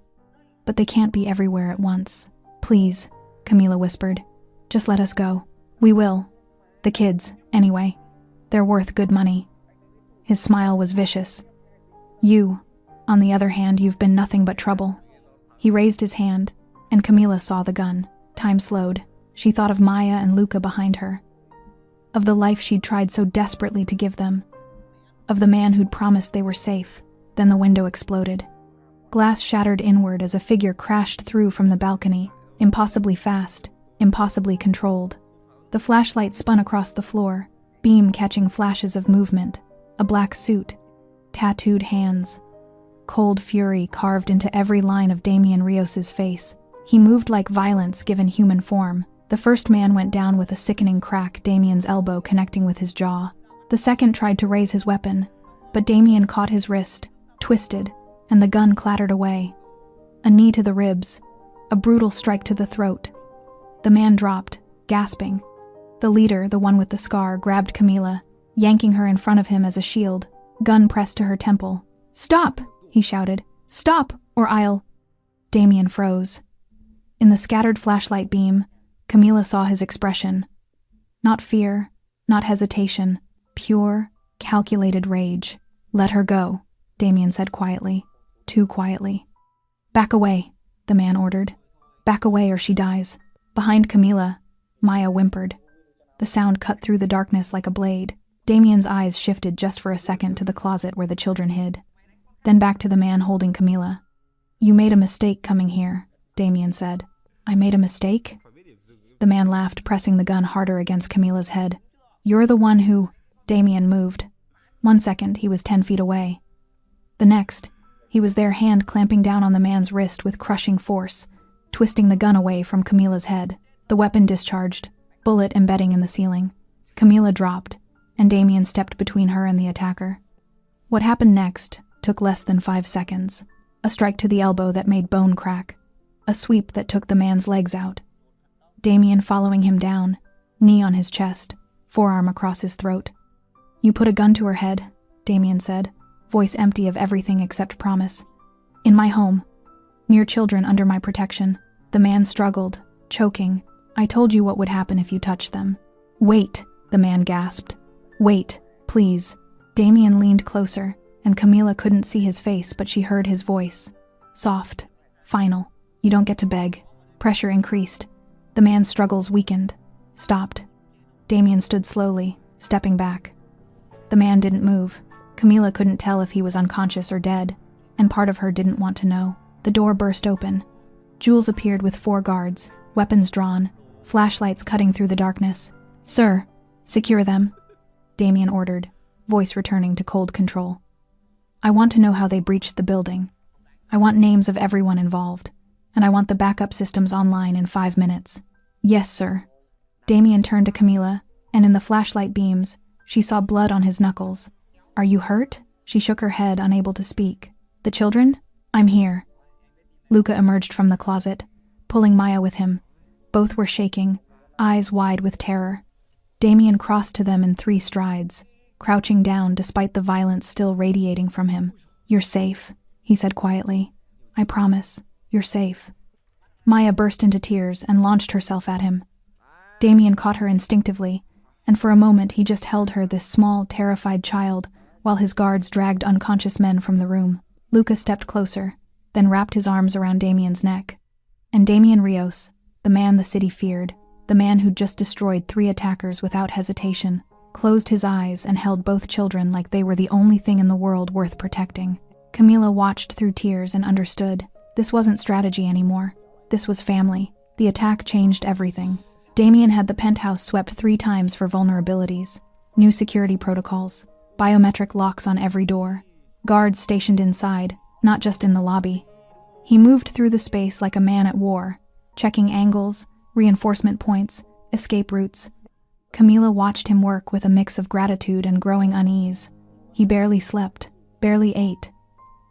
But they can't be everywhere at once. Please," Camila whispered. "Just let us go. We will. The kids, anyway. They're worth good money." His smile was vicious. "You, on the other hand, you've been nothing but trouble." He raised his hand, and Camila saw the gun. Time slowed. She thought of Maya and Luca behind her. Of the life she'd tried so desperately to give them. Of the man who'd promised they were safe. Then the window exploded. Glass shattered inward as a figure crashed through from the balcony, impossibly fast, impossibly controlled. The flashlight spun across the floor, beam catching flashes of movement, a black suit, tattooed hands. Cold fury carved into every line of Damien Rios's face. He moved like violence given human form. The first man went down with a sickening crack, Damien's elbow connecting with his jaw. The second tried to raise his weapon, but Damien caught his wrist, twisted, and the gun clattered away. A knee to the ribs, a brutal strike to the throat. The man dropped, gasping. The leader, the one with the scar, grabbed Camila, yanking her in front of him as a shield, gun pressed to her temple. "Stop!" he shouted. "Stop, or I'll..." Damien froze. In the scattered flashlight beam, Camila saw his expression. Not fear, not hesitation, pure, calculated rage. "Let her go," Damien said quietly, too quietly. "Back away," the man ordered. "Back away or she dies." Behind Camila, Maya whimpered. The sound cut through the darkness like a blade. Damien's eyes shifted just for a second to the closet where the children hid. Then back to the man holding Camila. "You made a mistake coming here," Damien said. "I made a mistake?" The man laughed, pressing the gun harder against Camila's head. "You're the one who..." Damien moved. 1 second, he was 10 feet away. The next, he was there, hand clamping down on the man's wrist with crushing force, twisting the gun away from Camila's head. The weapon discharged, bullet embedding in the ceiling. Camila dropped, and Damien stepped between her and the attacker. What happened next took less than 5 seconds. A strike to the elbow that made bone crack. A sweep that took the man's legs out. Damien following him down, knee on his chest, forearm across his throat. "You put a gun to her head," Damien said, voice empty of everything except promise. "In my home, near children under my protection." The man struggled, choking. "I told you what would happen if you touched them." "Wait," the man gasped. "Wait, please." Damien leaned closer, and Camila couldn't see his face, but she heard his voice. Soft, final. "You don't get to beg." Pressure increased. The man's struggles weakened, stopped. Damien stood slowly, stepping back. The man didn't move. Camila couldn't tell if he was unconscious or dead, and part of her didn't want to know. The door burst open. Jules appeared with 4 guards, weapons drawn, flashlights cutting through the darkness. "Sir, secure them," Damien ordered, voice returning to cold control. "I want to know how they breached the building. I want names of everyone involved, and I want the backup systems online in 5 minutes. Yes, sir. Damien turned to Camila, and in the flashlight beams, she saw blood on his knuckles. Are you hurt? She shook her head, unable to speak. The children? I'm here. Luca emerged from the closet, pulling Maya with him. Both were shaking, eyes wide with terror. Damien crossed to them in 3 strides, crouching down despite the violence still radiating from him. You're safe, he said quietly. I promise, you're safe. Maya burst into tears and launched herself at him. Damien caught her instinctively, and for a moment he just held her, this small, terrified child, while his guards dragged unconscious men from the room. Luca stepped closer, then wrapped his arms around Damien's neck. And Damien Rios, the man the city feared, the man who'd just destroyed 3 attackers without hesitation, closed his eyes and held both children like they were the only thing in the world worth protecting. Camila watched through tears and understood. This wasn't strategy anymore. This was family. The attack changed everything. Damien had the penthouse swept 3 times for vulnerabilities, new security protocols, biometric locks on every door, guards stationed inside, not just in the lobby. He moved through the space like a man at war, checking angles, reinforcement points, escape routes. Camila watched him work with a mix of gratitude and growing unease. He barely slept, barely ate.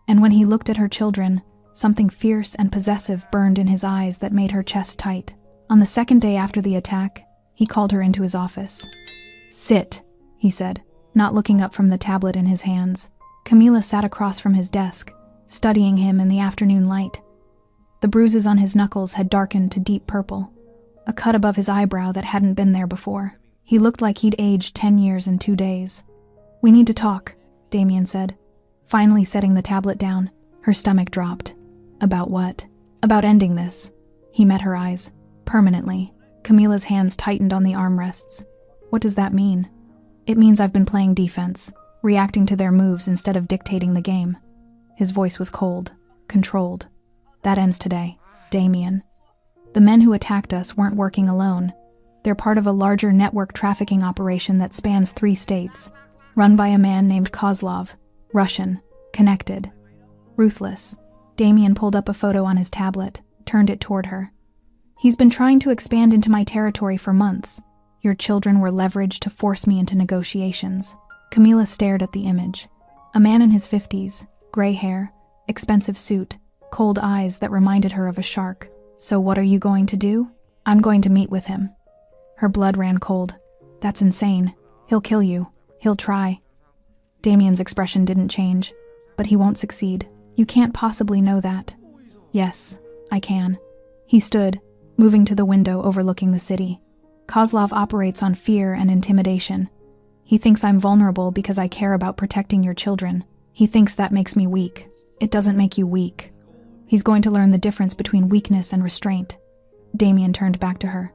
And when he looked at her children, something fierce and possessive burned in his eyes that made her chest tight. On the 2nd day after the attack, he called her into his office. Sit, he said, not looking up from the tablet in his hands. Camila sat across from his desk, studying him in the afternoon light. The bruises on his knuckles had darkened to deep purple, a cut above his eyebrow that hadn't been there before. He looked like he'd aged 10 years in 2 days. We need to talk, Damien said, finally setting the tablet down. Her stomach dropped. About what? About ending this. He met her eyes. Permanently. Camila's hands tightened on the armrests. What does that mean? It means I've been playing defense, reacting to their moves instead of dictating the game. His voice was cold, controlled. That ends today, Damien. The men who attacked us weren't working alone. They're part of a larger network trafficking operation that spans 3 states, run by a man named Kozlov, Russian, connected, ruthless. Damien pulled up a photo on his tablet, turned it toward her. He's been trying to expand into my territory for months. Your children were leveraged to force me into negotiations. Camila stared at the image. A man in his 50s, gray hair, expensive suit, cold eyes that reminded her of a shark. So what are you going to do? I'm going to meet with him. Her blood ran cold. That's insane. He'll kill you. He'll try. Damien's expression didn't change, but he won't succeed. You can't possibly know that. Yes, I can. He stood, moving to the window overlooking the city. Kozlov operates on fear and intimidation. He thinks I'm vulnerable because I care about protecting your children. He thinks that makes me weak. It doesn't make you weak. He's going to learn the difference between weakness and restraint. Damien turned back to her.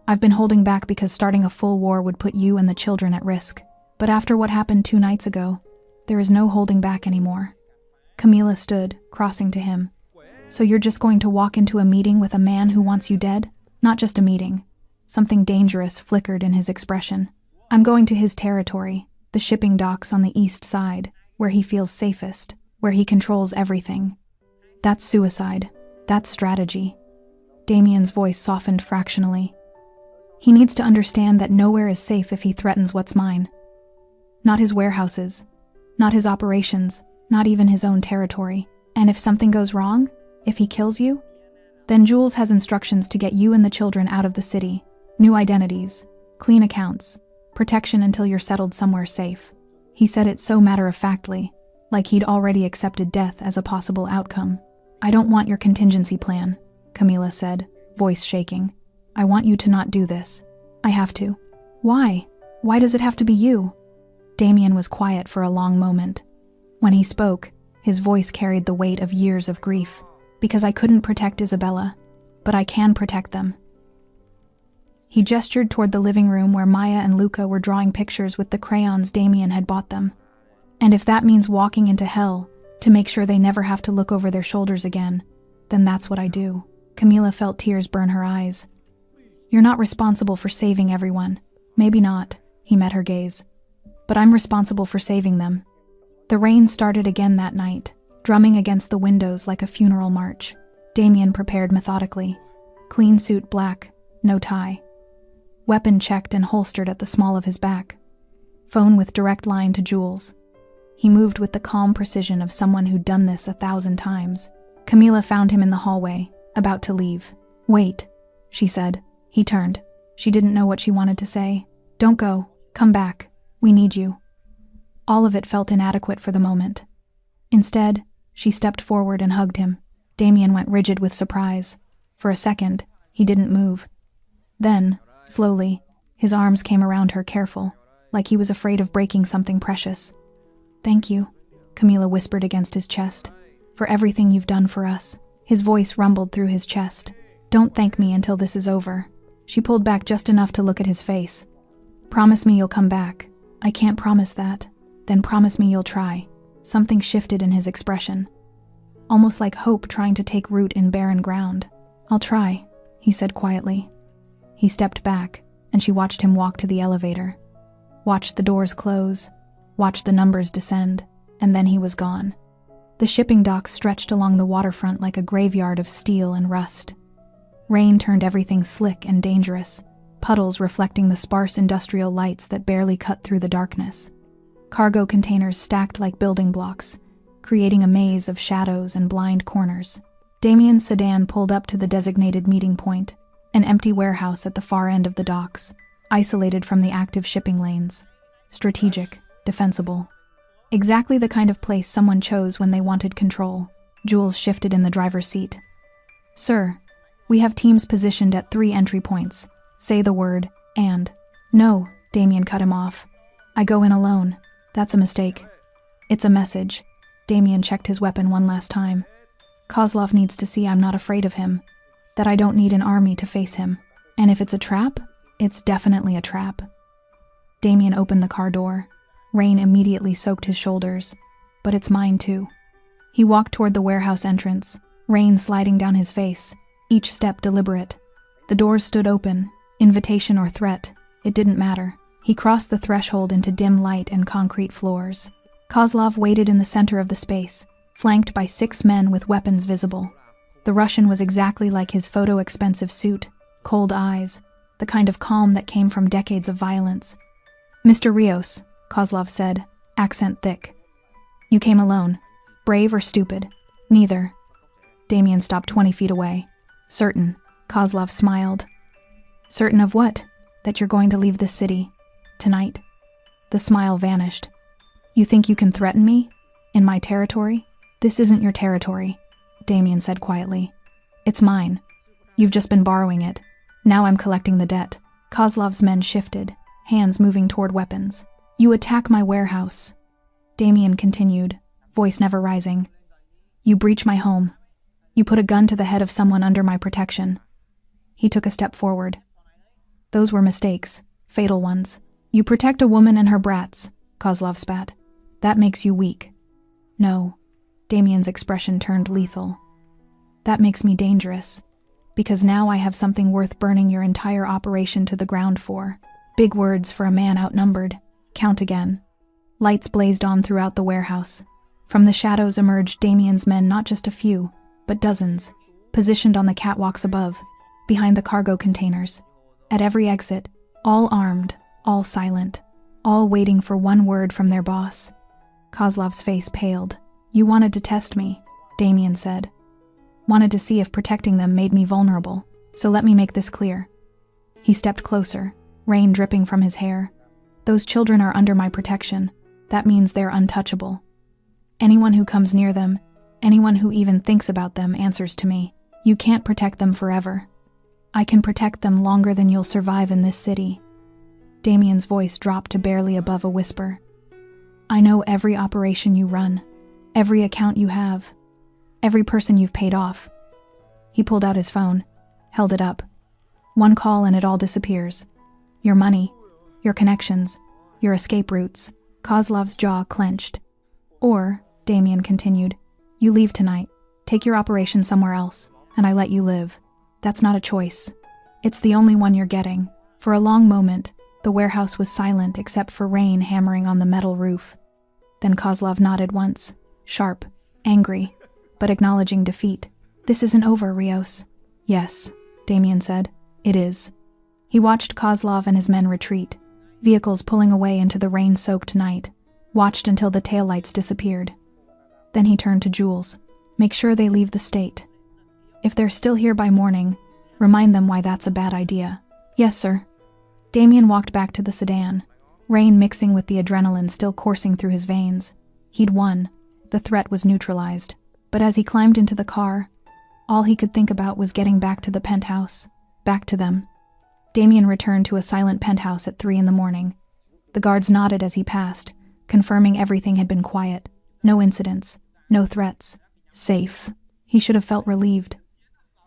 I've been holding back because starting a full war would put you and the children at risk. But after what happened 2 nights ago, there is no holding back anymore. Camila stood, crossing to him. So you're just going to walk into a meeting with a man who wants you dead? Not just a meeting. Something dangerous flickered in his expression. I'm going to his territory, the shipping docks on the east side, where he feels safest, where he controls everything. That's suicide. That's strategy. Damien's voice softened fractionally. He needs to understand that nowhere is safe if he threatens what's mine. Not his warehouses, not his operations, not even his own territory. And if something goes wrong, if he kills you, then Jules has instructions to get you and the children out of the city. New identities, clean accounts, protection until you're settled somewhere safe. He said it so matter-of-factly, like he'd already accepted death as a possible outcome. I don't want your contingency plan, Camila said, voice shaking. I want you to not do this. I have to. Why? Why does it have to be you? Damien was quiet for a long moment. When he spoke, his voice carried the weight of years of grief. Because I couldn't protect Isabella, but I can protect them. He gestured toward the living room where Maya and Luca were drawing pictures with the crayons Damien had bought them. And if that means walking into hell to make sure they never have to look over their shoulders again, then that's what I do. Camila felt tears burn her eyes. You're not responsible for saving everyone. Maybe not, he met her gaze. But I'm responsible for saving them. The rain started again that night, drumming against the windows like a funeral march. Damien prepared methodically. Clean suit black, No tie. Weapon checked and holstered at the small of his back. Phone with direct line to Jules. He moved with the calm precision of someone who'd done this 1,000 times. Camila found him in the hallway, about to leave. "Wait," she said. He turned. She didn't know what she wanted to say. "Don't go. Come back. We need you." All of it felt inadequate for the moment. Instead, she stepped forward and hugged him. Damien went rigid with surprise. For a second, he didn't move. Then, slowly, his arms came around her, careful, like he was afraid of breaking something precious. "Thank you," Camila whispered against his chest, "for everything you've done for us." His voice rumbled through his chest. "Don't thank me until this is over." She pulled back just enough to look at his face. "Promise me you'll come back." "I can't promise that." "Then promise me you'll try." Something shifted in his expression, almost like hope trying to take root in barren ground. "I'll try," he said quietly. He stepped back, and she watched him walk to the elevator. Watched the doors close, watched the numbers descend, and then he was gone. The shipping docks stretched along the waterfront like a graveyard of steel and rust. Rain turned everything slick and dangerous, puddles reflecting the sparse industrial lights that barely cut through the darkness. Cargo containers stacked like building blocks, creating a maze of shadows and blind corners. Damien's sedan pulled up to the designated meeting point, an empty warehouse at the far end of the docks, isolated from the active shipping lanes. Strategic, defensible. Exactly the kind of place someone chose when they wanted control. Jules shifted in the driver's seat. "Sir, we have teams positioned at 3 entry points. Say the word, and..." "No," Damien cut him off. "I go in alone. That's a mistake." "It's a message." Damien checked his weapon one last time. "Kozlov needs to see I'm not afraid of him, that I don't need an army to face him. And if it's a trap, it's definitely a trap." Damien opened the car door. Rain immediately soaked his shoulders. "But it's mine too." He walked toward the warehouse entrance, rain sliding down his face, each step deliberate. The doors stood open, invitation or threat, it didn't matter. He crossed the threshold into dim light and concrete floors. Kozlov waited in the center of the space, flanked by 6 men with weapons visible. The Russian was exactly like his photo-expensive suit, cold eyes, the kind of calm that came from decades of violence. "Mr. Rios," Kozlov said, accent thick. "You came alone. Brave or stupid?" "Neither." Damien stopped 20 feet away. "Certain," Kozlov smiled. "Certain of what? That you're going to leave this city? Tonight?" The smile vanished. "You think you can threaten me? In my territory?" "This isn't your territory," Damien said quietly. "It's mine. You've just been borrowing it. Now I'm collecting the debt." Kozlov's men shifted, hands moving toward weapons. "You attack my warehouse," Damien continued, voice never rising. "You breach my home. You put a gun to the head of someone under my protection." He took a step forward. "Those were mistakes, fatal ones. You protect a woman and her brats," Kozlov spat. "That makes you weak." "No," Damien's expression turned lethal. "That makes me dangerous, because now I have something worth burning your entire operation to the ground for." Big words for a man outnumbered. Count again. Lights blazed on throughout the warehouse. From the shadows emerged Damien's men, not just a few, but dozens, positioned on the catwalks above, behind the cargo containers. At every exit, all armed, all silent, all waiting for one word from their boss. Kozlov's face paled. "You wanted to test me," Damien said. "Wanted to see if protecting them made me vulnerable, so let me make this clear." He stepped closer, rain dripping from his hair. "Those children are under my protection. That means they're untouchable. Anyone who comes near them, anyone who even thinks about them, answers to me. You can't protect them forever. I can protect them longer than you'll survive in this city." Damien's voice dropped to barely above a whisper. "I know every operation you run, every account you have, every person you've paid off." He pulled out his phone, held it up. "One call and it all disappears. Your money, your connections, your escape routes." Kozlov's jaw clenched. "Or," Damien continued, "you leave tonight, take your operation somewhere else, and I let you live. That's not a choice. It's the only one you're getting." For a long moment, the warehouse was silent except for rain hammering on the metal roof. Then Kozlov nodded once, sharp, angry, but acknowledging defeat. "This isn't over, Rios." "Yes," Damien said. It is. He watched Kozlov and his men retreat, vehicles pulling away into the rain-soaked night, watched until the taillights disappeared. Then he turned to Jules. Make sure they leave the state. If they're still here by morning, remind them why that's a bad idea. Yes, sir. Damien walked back to the sedan, rain mixing with the adrenaline still coursing through his veins. He'd won. The threat was neutralized. But as he climbed into the car, all he could think about was getting back to the penthouse, back to them. Damien returned to a silent penthouse at 3 a.m. The guards nodded as he passed, confirming everything had been quiet. No incidents, no threats. Safe. He should have felt relieved.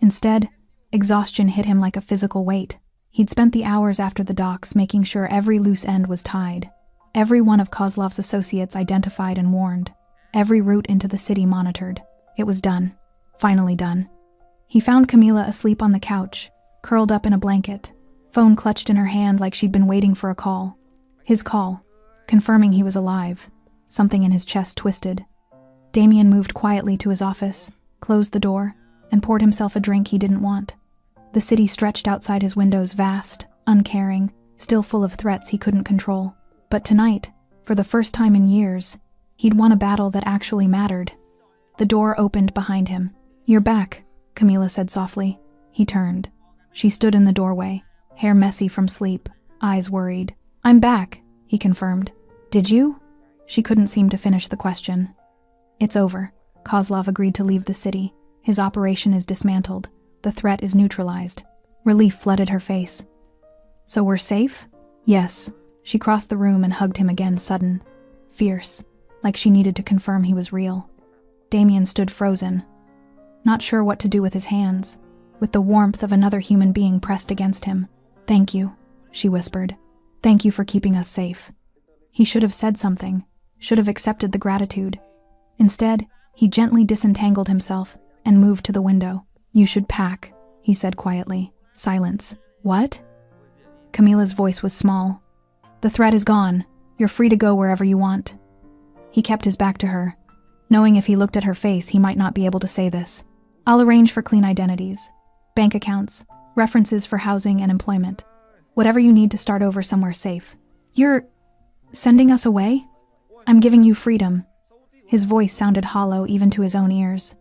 Instead, exhaustion hit him like a physical weight. He'd spent the hours after the docks making sure every loose end was tied, every one of Kozlov's associates identified and warned, every route into the city monitored. It was done. Finally done. He found Camila asleep on the couch, curled up in a blanket, phone clutched in her hand like she'd been waiting for a call. His call, confirming he was alive. Something in his chest twisted. Damien moved quietly to his office, closed the door, and poured himself a drink he didn't want. The city stretched outside his windows vast, uncaring, still full of threats he couldn't control. But tonight, for the first time in years, he'd won a battle that actually mattered. The door opened behind him. You're back, Camila said softly. He turned. She stood in the doorway, hair messy from sleep, eyes worried. I'm back, he confirmed. Did you? She couldn't seem to finish the question. It's over. Kozlov agreed to leave the city. His operation is dismantled. The threat is neutralized. Relief flooded her face. So we're safe? Yes. She crossed the room and hugged him again, sudden, fierce, like she needed to confirm he was real. Damien stood frozen, not sure what to do with his hands, with the warmth of another human being pressed against him. Thank you, she whispered. Thank you for keeping us safe. He should have said something, should have accepted the gratitude. Instead, he gently disentangled himself and moved to the window. You should pack, he said quietly. Silence. What? Camila's voice was small. The threat is gone. You're free to go wherever you want. He kept his back to her, knowing if he looked at her face he might not be able to say this. I'll arrange for clean identities, bank accounts, references for housing and employment. Whatever you need to start over somewhere safe. You're sending us away? I'm giving you freedom. His voice sounded hollow even to his own ears.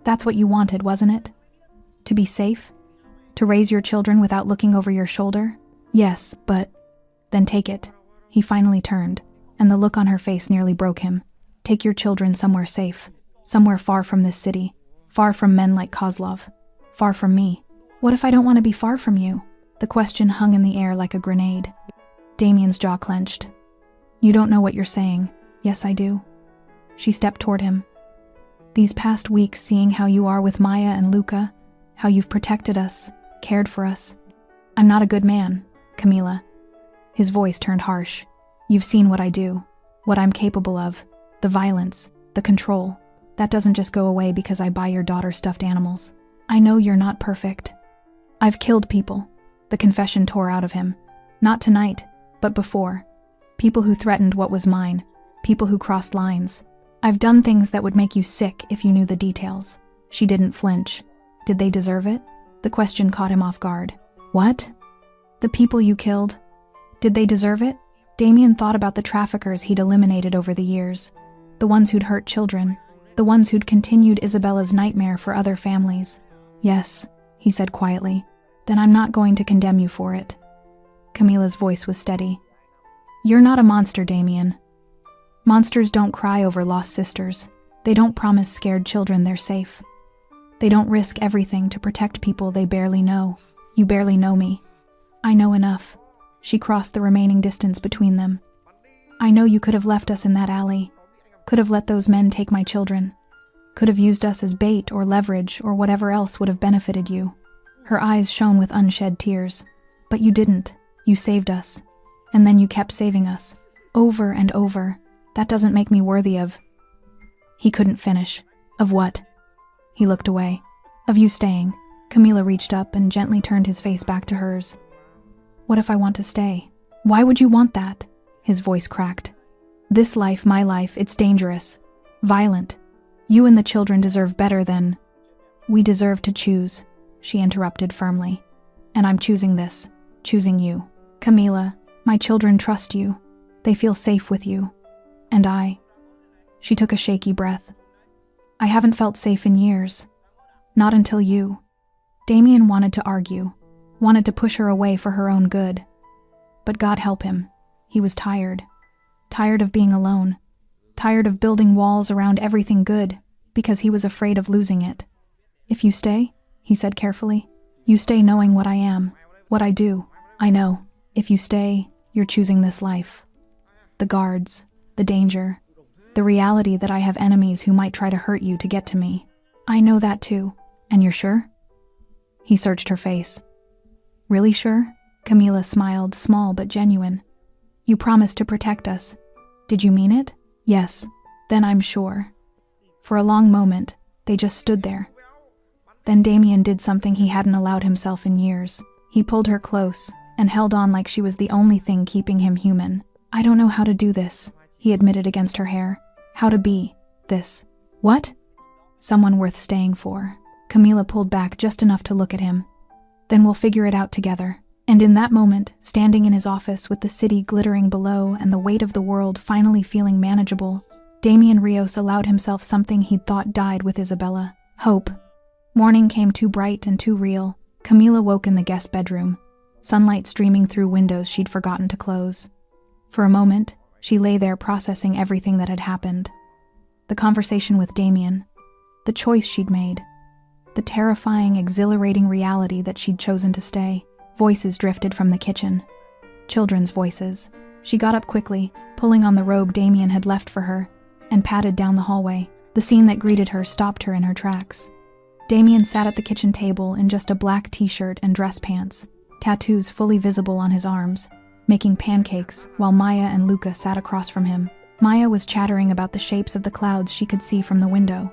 That's what you wanted, wasn't it? To be safe? To raise your children without looking over your shoulder? Yes, but... Then take it. He finally turned, and the look on her face nearly broke him. Take your children somewhere safe. Somewhere far from this city. Far from men like Kozlov. Far from me. What if I don't want to be far from you? The question hung in the air like a grenade. Damien's jaw clenched. You don't know what you're saying. Yes, I do. She stepped toward him. These past weeks, seeing how you are with Maya and Luca, how you've protected us, cared for us. I'm not a good man, Camila. His voice turned harsh. You've seen what I do, what I'm capable of, the violence, the control. That doesn't just go away because I buy your daughter stuffed animals. I know you're not perfect. I've killed people. The confession tore out of him. Not tonight, but before. People who threatened what was mine. People who crossed lines. I've done things that would make you sick if you knew the details. She didn't flinch. Did they deserve it? The question caught him off guard. What? The people you killed? Did they deserve it? Damien thought about the traffickers he'd eliminated over the years. The ones who'd hurt children. The ones who'd continued Isabella's nightmare for other families. Yes, he said quietly. Then I'm not going to condemn you for it. Camila's voice was steady. You're not a monster, Damien. Monsters don't cry over lost sisters. They don't promise scared children they're safe. They don't risk everything to protect people they barely know. You barely know me. I know enough. She crossed the remaining distance between them. I know you could have left us in that alley. Could have let those men take my children. Could have used us as bait or leverage or whatever else would have benefited you. Her eyes shone with unshed tears. But you didn't. You saved us. And then you kept saving us. Over and over. That doesn't make me worthy of... He couldn't finish. Of what? He looked away. Of you staying. Camila reached up and gently turned his face back to hers. What if I want to stay? Why would you want that? His voice cracked. This life, my life, it's dangerous. Violent. You and the children deserve better than... We deserve to choose, she interrupted firmly. And I'm choosing this. Choosing you. Camila, my children trust you. They feel safe with you. And I. She took a shaky breath. I haven't felt safe in years. Not until you. Damien wanted to argue, wanted to push her away for her own good. But God help him. He was tired. Tired of being alone. Tired of building walls around everything good, because he was afraid of losing it. If you stay, he said carefully, you stay knowing what I am, what I do. I know. If you stay, you're choosing this life. The guards, the danger, the reality that I have enemies who might try to hurt you to get to me. I know that too. And you're sure? He searched her face. Really sure? Camila smiled, small but genuine. You promised to protect us. Did you mean it? Yes. Then I'm sure. For a long moment, they just stood there. Then Damien did something he hadn't allowed himself in years. He pulled her close and held on like she was the only thing keeping him human. I don't know how to do this, he admitted against her hair. How to be this. What? Someone worth staying for. Camila pulled back just enough to look at him. Then we'll figure it out together. And in that moment, standing in his office with the city glittering below and the weight of the world finally feeling manageable, Damien Rios allowed himself something he'd thought died with Isabella. Hope. Morning came too bright and too real. Camila woke in the guest bedroom, sunlight streaming through windows she'd forgotten to close. For a moment, she lay there processing everything that had happened. The conversation with Damien, the choice she'd made, the terrifying, exhilarating reality that she'd chosen to stay. Voices drifted from the kitchen. Children's voices. She got up quickly, pulling on the robe Damien had left for her, and padded down the hallway. The scene that greeted her stopped her in her tracks. Damien sat at the kitchen table in just a black t-shirt and dress pants, tattoos fully visible on his arms, making pancakes while Maya and Luca sat across from him. Maya was chattering about the shapes of the clouds she could see from the window.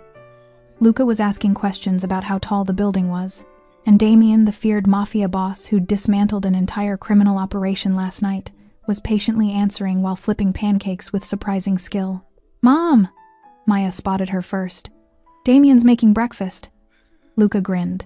Luca was asking questions about how tall the building was, and Damien, the feared Mafia boss who'd dismantled an entire criminal operation last night, was patiently answering while flipping pancakes with surprising skill. Mom! Maya spotted her first. Damien's making breakfast. Luca grinned.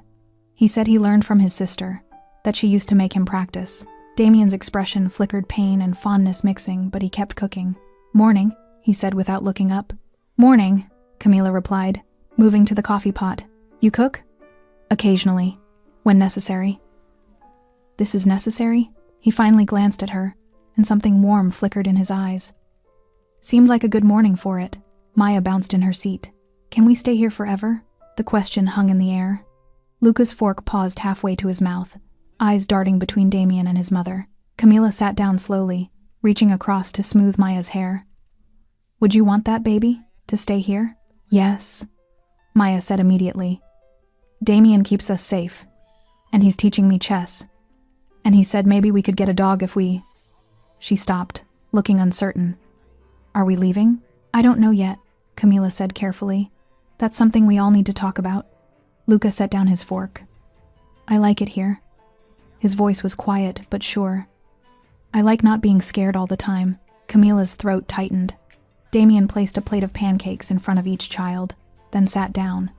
He said he learned from his sister, that she used to make him practice. Damien's expression flickered pain and fondness mixing, but he kept cooking. Morning, he said without looking up. Morning, Camila replied, moving to the coffee pot. You cook? Occasionally. When necessary. This is necessary? He finally glanced at her, and something warm flickered in his eyes. Seemed like a good morning for it. Maya bounced in her seat. Can we stay here forever? The question hung in the air. Luca's fork paused halfway to his mouth, eyes darting between Damien and his mother. Camila sat down slowly, reaching across to smooth Maya's hair. Would you want that, baby? To stay here? Yes, Maya said immediately. Damien keeps us safe. And he's teaching me chess. And he said maybe we could get a dog if we... She stopped, looking uncertain. Are we leaving? I don't know yet, Camila said carefully. That's something we all need to talk about. Luca set down his fork. I like it here. His voice was quiet but sure. I like not being scared all the time. Camila's throat tightened. Damien placed a plate of pancakes in front of each child, then sat down.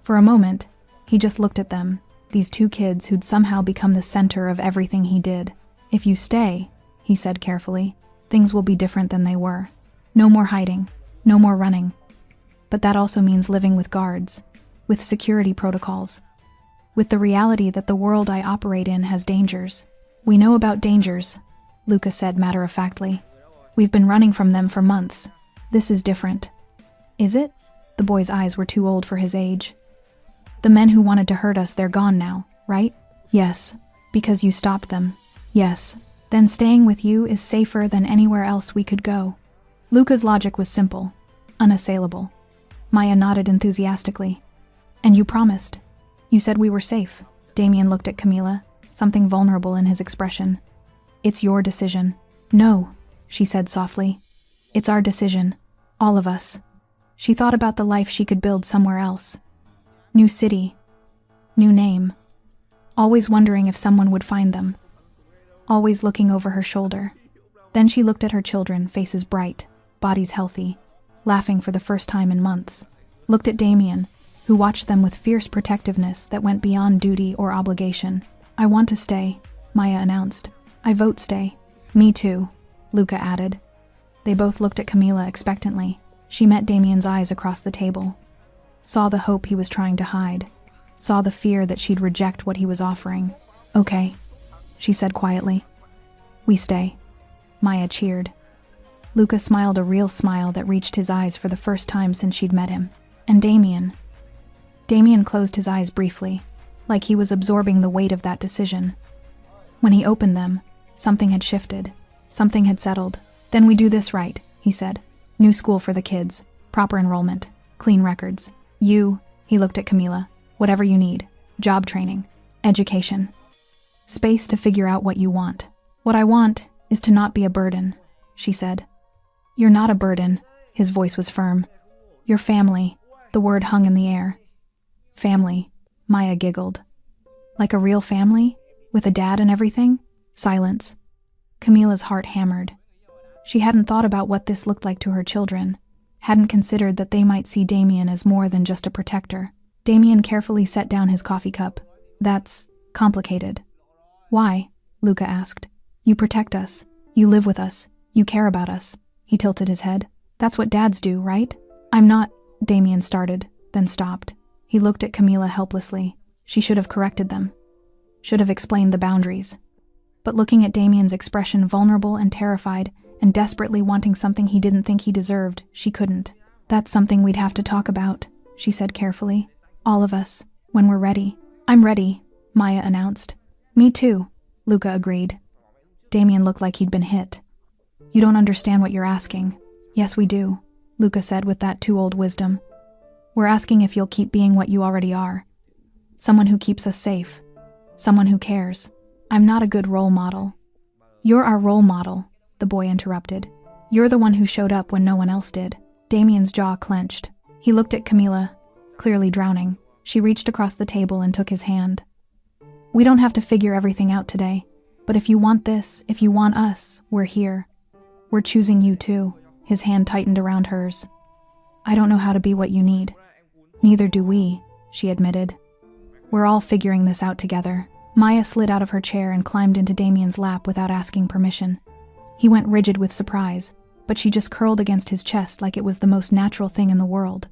For a moment, he just looked at them. These two kids who'd somehow become the center of everything he did. If you stay, he said carefully, things will be different than they were. No more hiding, no more running. But that also means living with guards, with security protocols, with the reality that the world I operate in has dangers. We know about dangers, Luca said matter-of-factly. We've been running from them for months. This is different. Is it? The boy's eyes were too old for his age. The men who wanted to hurt us, they're gone now, right? Yes. Because you stopped them. Yes. Then staying with you is safer than anywhere else we could go. Luca's logic was simple, unassailable. Maya nodded enthusiastically. And you promised. You said we were safe. Damien looked at Camila, something vulnerable in his expression. It's your decision. No, she said softly. It's our decision. All of us. She thought about the life she could build somewhere else. New city. New name. Always wondering if someone would find them. Always looking over her shoulder. Then she looked at her children, faces bright, bodies healthy, laughing for the first time in months. Looked at Damien, who watched them with fierce protectiveness that went beyond duty or obligation. I want to stay, Maya announced. I vote stay. Me too, Luca added. They both looked at Camila expectantly. She met Damien's eyes across the table. Saw the hope he was trying to hide. Saw the fear that she'd reject what he was offering. Okay, she said quietly. We stay. Maya cheered. Luca smiled a real smile that reached his eyes for the first time since she'd met him. And Damien. Damien closed his eyes briefly, like he was absorbing the weight of that decision. When he opened them, something had shifted. Something had settled. Then we do this right, he said. New school for the kids. Proper enrollment. Clean records. You, he looked at Camila. Whatever you need. Job training. Education. Space to figure out what you want. What I want is to not be a burden, she said. You're not a burden, his voice was firm. Your family, the word hung in the air. Family, Maya giggled. Like a real family? With a dad and everything? Silence. Camila's heart hammered. She hadn't thought about what this looked like to her children, hadn't considered that they might see Damien as more than just a protector. Damien carefully set down his coffee cup. That's complicated. Why? Luca asked. You protect us. You live with us. You care about us. He tilted his head. That's what dads do, right? I'm not, Damien started, then stopped. He looked at Camila helplessly. She should have corrected them. Should have explained the boundaries. But looking at Damien's expression, vulnerable and terrified, and desperately wanting something he didn't think he deserved, she couldn't. That's something we'd have to talk about, she said carefully. All of us, when we're ready. I'm ready, Maya announced. Me too, Luca agreed. Damien looked like he'd been hit. You don't understand what you're asking. Yes, we do, Luca said with that too-old wisdom. We're asking if you'll keep being what you already are. Someone who keeps us safe. Someone who cares. I'm not a good role model. You're our role model, the boy interrupted. You're the one who showed up when no one else did. Damien's jaw clenched. He looked at Camila, clearly drowning. She reached across the table and took his hand. We don't have to figure everything out today, but if you want this, if you want us, we're here. We're choosing you too. His hand tightened around hers. I don't know how to be what you need. Neither do we, she admitted. We're all figuring this out together. Maya slid out of her chair and climbed into Damien's lap without asking permission. He went rigid with surprise, but she just curled against his chest like it was the most natural thing in the world.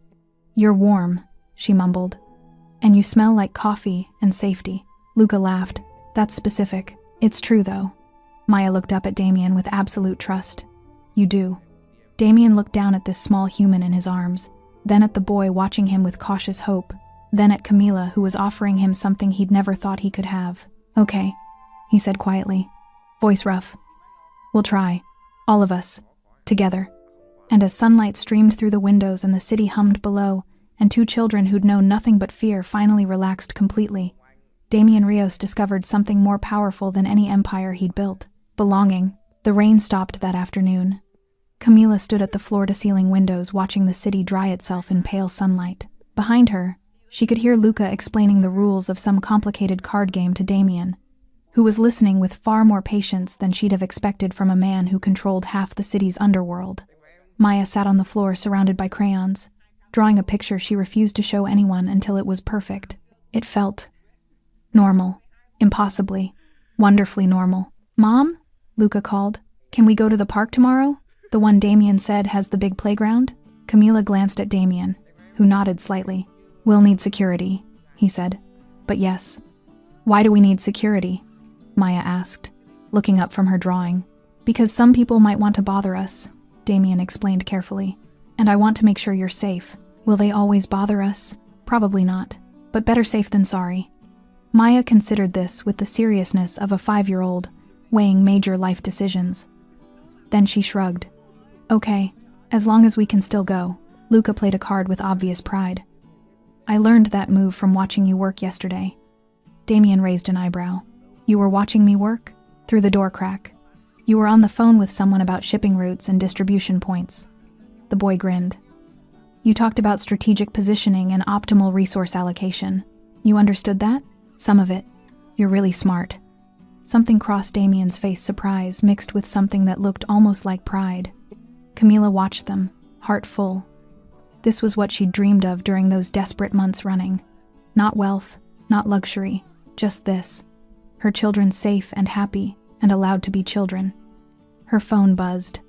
You're warm, she mumbled. And you smell like coffee and safety. Luca laughed. That's specific. It's true, though. Maya looked up at Damien with absolute trust. You do. Damien looked down at this small human in his arms, then at the boy watching him with cautious hope, then at Camila, who was offering him something he'd never thought he could have. Okay, he said quietly, voice rough. We'll try. All of us. Together. And as sunlight streamed through the windows and the city hummed below, and two children who'd known nothing but fear finally relaxed completely, Damien Rios discovered something more powerful than any empire he'd built. Belonging. The rain stopped that afternoon. Camila stood at the floor-to-ceiling windows watching the city dry itself in pale sunlight. Behind her, she could hear Luca explaining the rules of some complicated card game to Damien, who was listening with far more patience than she'd have expected from a man who controlled half the city's underworld. Maya sat on the floor surrounded by crayons, drawing a picture she refused to show anyone until it was perfect. It felt normal. Impossibly. Wonderfully normal. Mom? Luca called. Can we go to the park tomorrow? The one Damien said has the big playground? Camila glanced at Damien, who nodded slightly. We'll need security, he said. But yes. Why do we need security? Maya asked, looking up from her drawing. Because some people might want to bother us, Damien explained carefully. And I want to make sure you're safe. Will they always bother us? Probably not. But better safe than sorry. Maya considered this with the seriousness of a 5-year-old, weighing major life decisions. Then she shrugged. Okay, as long as we can still go. Luca played a card with obvious pride. I learned that move from watching you work yesterday. Damien raised an eyebrow. You were watching me work? Through the door crack. You were on the phone with someone about shipping routes and distribution points. The boy grinned. You talked about strategic positioning and optimal resource allocation. You understood that? Some of it. You're really smart. Something crossed Damien's face, surprise, mixed with something that looked almost like pride. Camila watched them, heart full. This was what she'd dreamed of during those desperate months running. Not wealth, not luxury, just this. her children safe and happy and allowed to be children. Her phone buzzed.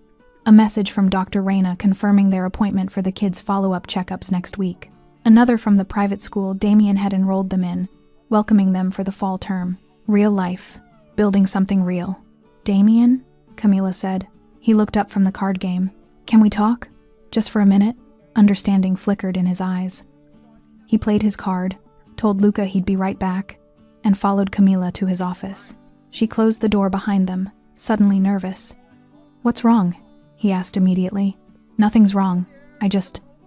A message from Dr. Reyna confirming their appointment for the kids' follow-up checkups next week. Another from the private school Damien had enrolled them in, welcoming them for the fall term. Real life. Building something real. "Damien?" Camila said. He looked up from the card game. "Can we talk? Just for a minute?" Understanding flickered in his eyes. He played his card, told Luca he'd be right back, and followed Camila to his office. She closed the door behind them, suddenly nervous. "What's wrong?" he asked immediately. "Nothing's wrong.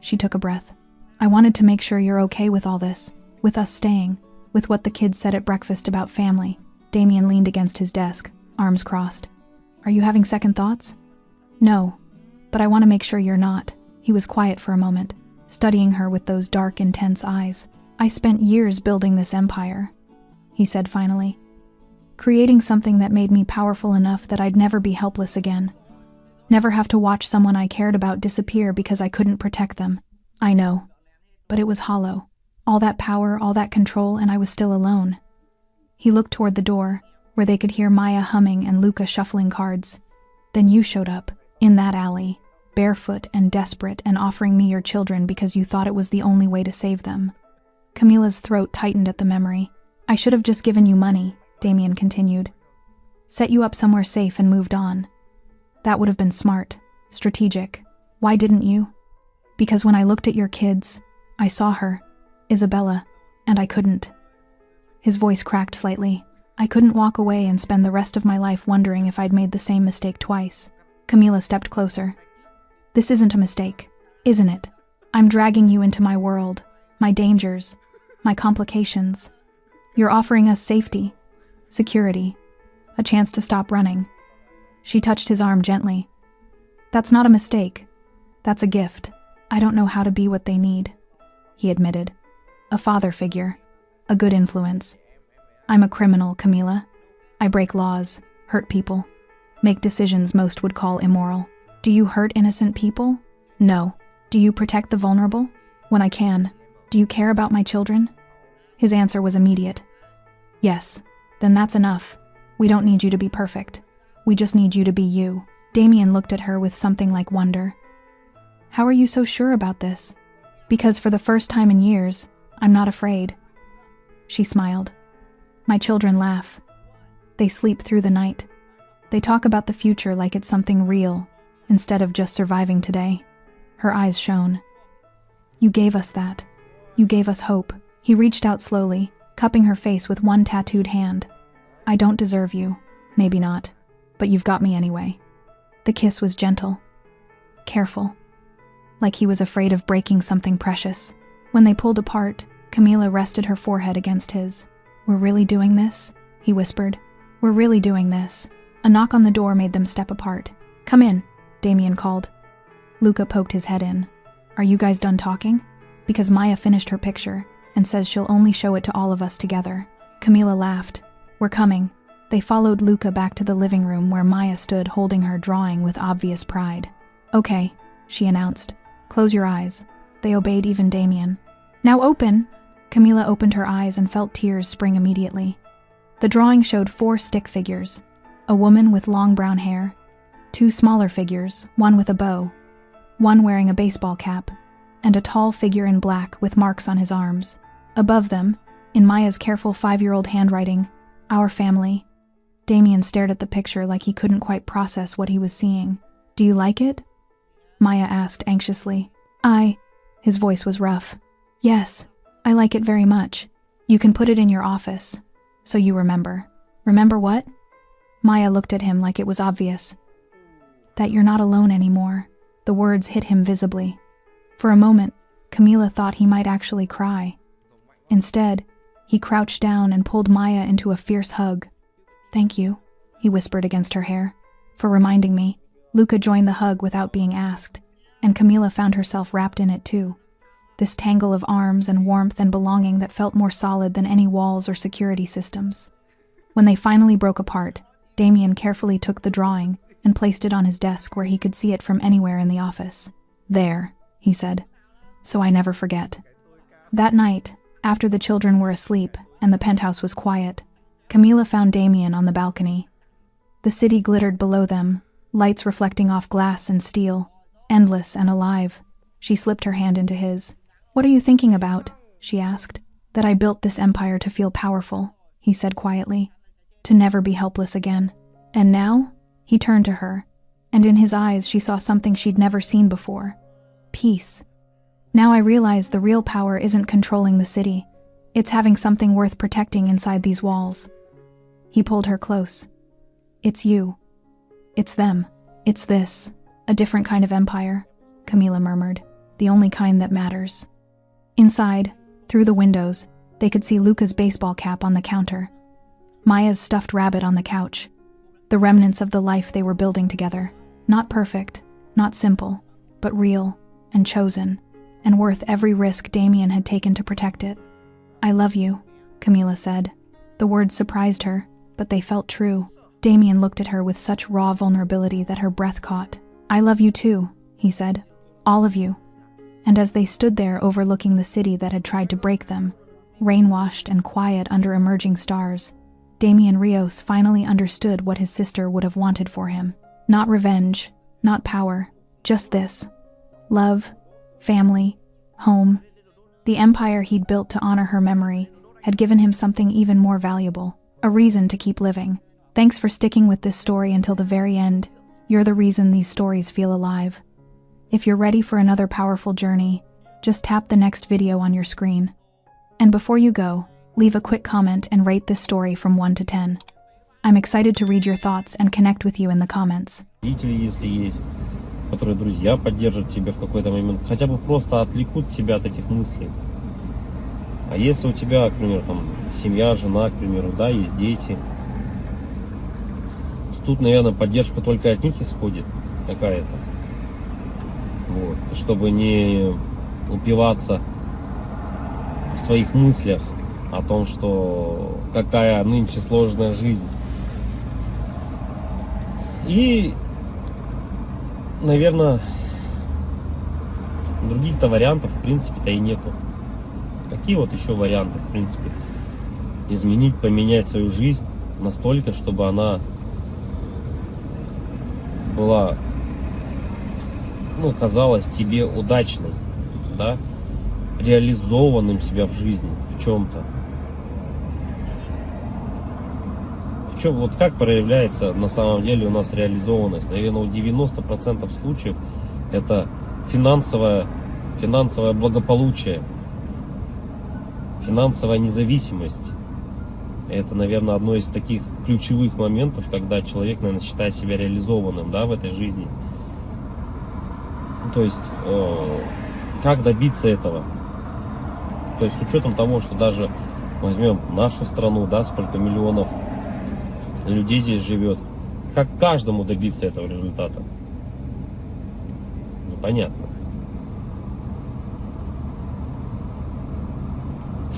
She took a breath. "I wanted to make sure you're okay with all this, with us staying, with what the kids said at breakfast about family." Damien leaned against his desk, arms crossed. "Are you having second thoughts?" "No, but I want to make sure you're not." He was quiet for a moment, studying her with those dark, intense eyes. "I spent years building this empire," he said finally. "Creating something that made me powerful enough that I'd never be helpless again. Never have to watch someone I cared about disappear because I couldn't protect them. I know. But it was hollow. All that power, all that control, and I was still alone." He looked toward the door, where they could hear Maya humming and Luca shuffling cards. "Then you showed up, in that alley, barefoot and desperate, and offering me your children because you thought it was the only way to save them." Camila's throat tightened at the memory. "I should have just given you money," Damien continued. "Set you up somewhere safe and moved on. That would have been smart, strategic. Why didn't you?" "Because when I looked at your kids, I saw her, Isabella, and I couldn't." His voice cracked slightly. "I couldn't walk away and spend the rest of my life wondering if I'd made the same mistake twice." Camila stepped closer. "This isn't a mistake, isn't it? I'm dragging you into my world, my dangers, my complications. You're offering us safety, security, a chance to stop running." She touched his arm gently. "That's not a mistake. That's a gift. I don't know how to be what they need," he admitted. "A father figure. A good influence. I'm a criminal, Camila. I break laws, hurt people, make decisions most would call immoral. Do you hurt innocent people? No. Do you protect the vulnerable? When I can. Do you care about my children?" His answer was immediate. "Yes. Then that's enough. We don't need you to be perfect. We just need you to be you." Damien looked at her with something like wonder. "How are you so sure about this?" "Because for the first time in years, I'm not afraid." She smiled. "My children laugh. They sleep through the night. They talk about the future like it's something real, instead of just surviving today." Her eyes shone. "You gave us that. You gave us hope." He reached out slowly, cupping her face with one tattooed hand. "I don't deserve you. Maybe not. But you've got me anyway." The kiss was gentle, careful, like he was afraid of breaking something precious. When they pulled apart, Camila rested her forehead against his. "We're really doing this?" he whispered. "We're really doing this." A knock on the door made them step apart. "Come in," Damien called. Luca poked his head in. "Are you guys done talking?" "Because Maya finished her picture and says she'll only show it to all of us together." Camila laughed. "We're coming." They followed Luca back to the living room where Maya stood holding her drawing with obvious pride. "Okay," she announced. "Close your eyes." They obeyed even Damien. "Now open!" Camila opened her eyes and felt tears spring immediately. The drawing showed 4 stick figures, a woman with long brown hair, 2 smaller figures, one with a bow, one wearing a baseball cap, and a tall figure in black with marks on his arms. Above them, in Maya's careful 5-year-old handwriting, "Our family." Damien stared at the picture like he couldn't quite process what he was seeing. "Do you like it?" Maya asked anxiously. His voice was rough. "Yes, I like it very much. You can put it in your office, so you remember." "Remember what?" Maya looked at him like it was obvious. "That you're not alone anymore." The words hit him visibly. For a moment, Camila thought he might actually cry. Instead, he crouched down and pulled Maya into a fierce hug. "Thank you," he whispered against her hair, "for reminding me." Luca joined the hug without being asked, and Camila found herself wrapped in it too. This tangle of arms and warmth and belonging that felt more solid than any walls or security systems. When they finally broke apart, Damien carefully took the drawing and placed it on his desk where he could see it from anywhere in the office. "There," he said, "so I never forget." That night, after the children were asleep and the penthouse was quiet, Camila found Damien on the balcony. The city glittered below them, lights reflecting off glass and steel, endless and alive. She slipped her hand into his. "What are you thinking about?" she asked. "That I built this empire to feel powerful," he said quietly, "to never be helpless again. And now?" He turned to her, and in his eyes she saw something she'd never seen before. Peace. "Now I realize the real power isn't controlling the city. It's having something worth protecting inside these walls." He pulled her close. "It's you. It's them. It's this. A different kind of empire," Camila murmured. "The only kind that matters." Inside, through the windows, they could see Luca's baseball cap on the counter, Maya's stuffed rabbit on the couch, the remnants of the life they were building together. Not perfect, not simple, but real and chosen, and worth every risk Damien had taken to protect it. "I love you," Camila said. The words surprised her, but they felt true. Damien looked at her with such raw vulnerability that her breath caught. "I love you too," he said. "All of you." And as they stood there overlooking the city that had tried to break them, rain-washed and quiet under emerging stars, Damien Rios finally understood what his sister would have wanted for him. Not revenge, not power, just this. Love, family, home. The empire he'd built to honor her memory had given him something even more valuable, a reason to keep living. Thanks for sticking with this story until the very end. You're the reason these stories feel alive. If you're ready for another powerful journey, just tap the next video on your screen. And before you go, leave a quick comment and rate this story from 1 to 10. I'm excited to read your thoughts and connect with you in the comments. Родители, если есть, которые друзья поддержат тебя в какой-то момент, хотя бы просто отвлекут тебя от этих мыслей. А если у тебя, к примеру, там, семья, жена, к примеру, да, есть дети, то тут, наверное, поддержка только от них исходит какая-то. Вот. Чтобы не упиваться в своих мыслях о том, что какая нынче сложная жизнь. И, наверное, других-то вариантов, в принципе-то, и нету. Какие вот еще варианты, в принципе, изменить, поменять свою жизнь настолько, чтобы она была, ну, казалась тебе удачной, да, реализованным себя в жизни, в чем-то. В чем, вот как проявляется на самом деле у нас реализованность? Наверное, у 90% случаев это финансовое благополучие, финансовая независимость. Это, наверное, одно из таких ключевых моментов, когда человек, наверное, считает себя реализованным, да, в этой жизни. То есть, как добиться этого? То есть, с учетом того, что даже возьмем нашу страну, да, сколько миллионов людей здесь живет, как каждому добиться этого результата? Непонятно.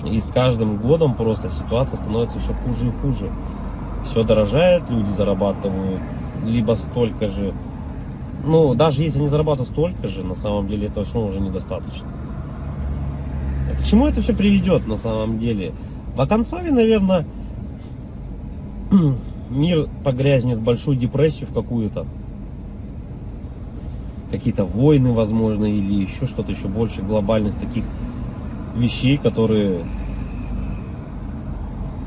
И с каждым годом просто ситуация становится все хуже и хуже. Все дорожает, люди зарабатывают либо столько же. Ну, даже если они зарабатывают столько же, на самом деле этого все уже недостаточно. К чему это все приведет на самом деле? В оконцове, наверное, мир погрязнет в большую депрессию, в какую-то. Какие-то войны, возможно, или еще что-то, еще больше глобальных таких вещей, которые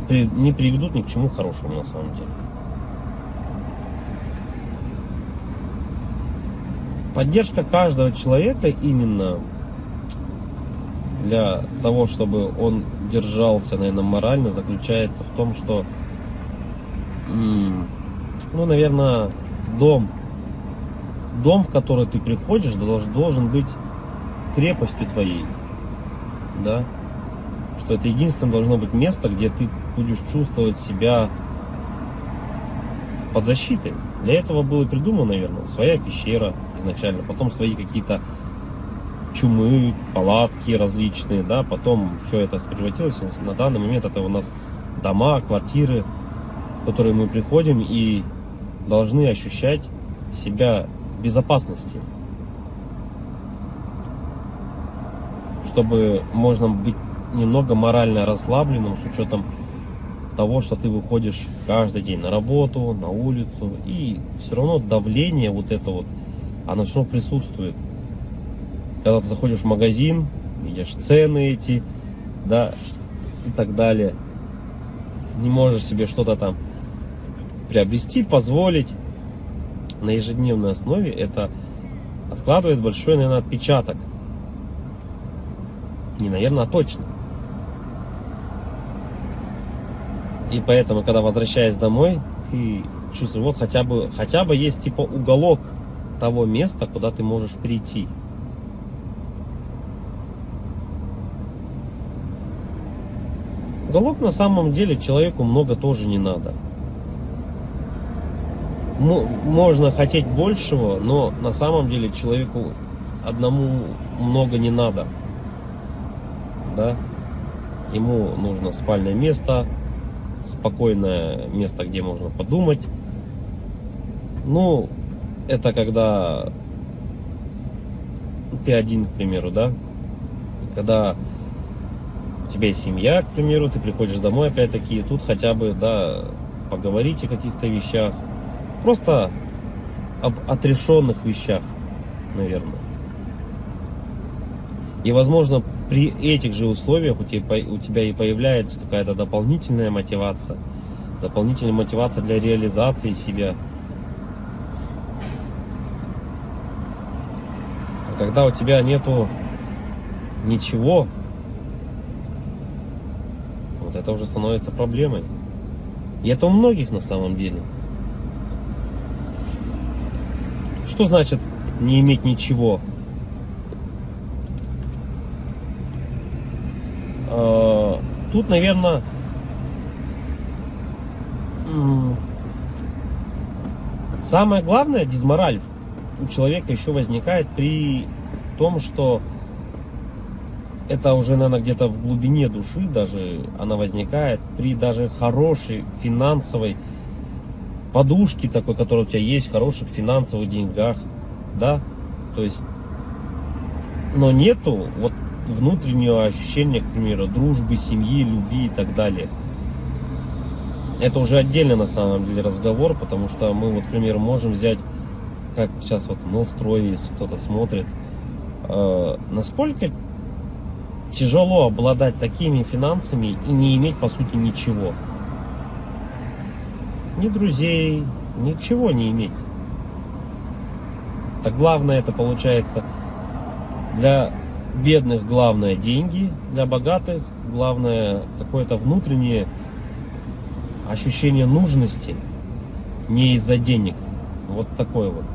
не приведут ни к чему хорошему на самом деле. Поддержка каждого человека именно для того, чтобы он держался, наверное, морально, заключается в том, что, ну, наверное, дом, в который ты приходишь, должен быть крепостью твоей, да, что это единственное должно быть место, где ты будешь чувствовать себя под защитой. Для этого было придумано, наверное, своя пещера изначально, потом свои какие-то чумы, палатки различные, да, потом все это превратилось, на данный момент это у нас дома, квартиры, в которые мы приходим и должны ощущать себя в безопасности, чтобы можно быть немного морально расслабленным с учетом того, что ты выходишь каждый день на работу, на улицу, и все равно давление вот это вот, оно все равно присутствует. Когда ты заходишь в магазин, видишь цены эти, да, и так далее, не можешь себе что-то там приобрести, позволить на ежедневной основе, это откладывает большой, наверное, отпечаток. Не, наверное, а точно. И поэтому, когда возвращаясь домой, ты чувствуешь, вот хотя бы есть типа уголок того места, куда ты можешь прийти. Уголок на самом деле человеку много тоже не надо. Можно хотеть большего, но на самом деле человеку одному много не надо. Да? Ему нужно спальное место, спокойное место, где можно подумать. Ну, это когда ты один, к примеру, да? Когда у тебя есть семья, к примеру, ты приходишь домой, опять-таки, и тут хотя бы, да, поговорить о каких-то вещах. Просто об отрешенных вещах, наверное. И, возможно, при этих же условиях у тебя и появляется какая-то дополнительная мотивация для реализации себя. А когда у тебя нету ничего, вот это уже становится проблемой. И это у многих на самом деле. Что значит не иметь ничего? Тут, наверное, самое главное, дизмораль у человека еще возникает при том, что это уже, наверное, где-то в глубине души даже она возникает при даже хорошей финансовой подушке такой, которая у тебя есть, хороших финансовых деньгах, да, то есть, но нету вот внутреннего ощущения, к примеру, дружбы, семьи, любви и так далее. Это уже отдельно на самом деле разговор, потому что мы, вот, к примеру, можем взять, как сейчас вот Новстрой, если кто-то смотрит, насколько тяжело обладать такими финансами и не иметь, по сути, ничего. Ни друзей, ничего не иметь. Так главное это получается для бедных главное деньги, для богатых главное какое-то внутреннее ощущение нужности, не из-за денег. Вот такой вот.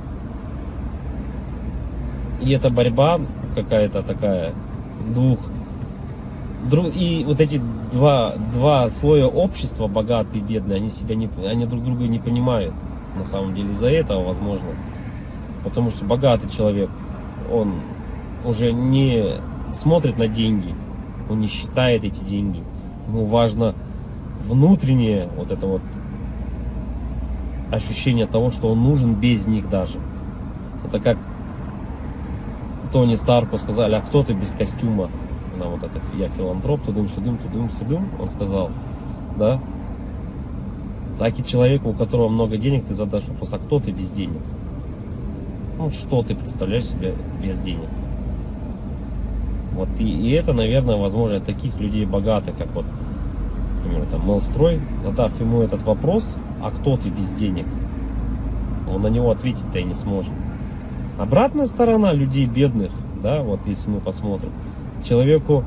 И это борьба какая-то такая и вот эти два слоя общества, богатые и бедные, они друг друга не понимают. На самом деле из-за этого, возможно. Потому что богатый человек, он уже не смотрит на деньги, он не считает эти деньги. Ему важно внутреннее вот это вот ощущение того, что он нужен без них даже. Это как Тони Старку сказали: а кто ты без костюма? На вот это я филантроп, тудым-сюдым, он сказал, да? Так и человеку, у которого много денег, ты задашь вопрос: а кто ты без денег? Ну, что ты представляешь себя без денег? Вот, и это, наверное, возможно, таких людей богатых, как вот, например, там, Новстрой, задав ему этот вопрос: а кто ты без денег? Он на него ответить-то и не сможет. Обратная сторона людей бедных, да, вот если мы посмотрим, человеку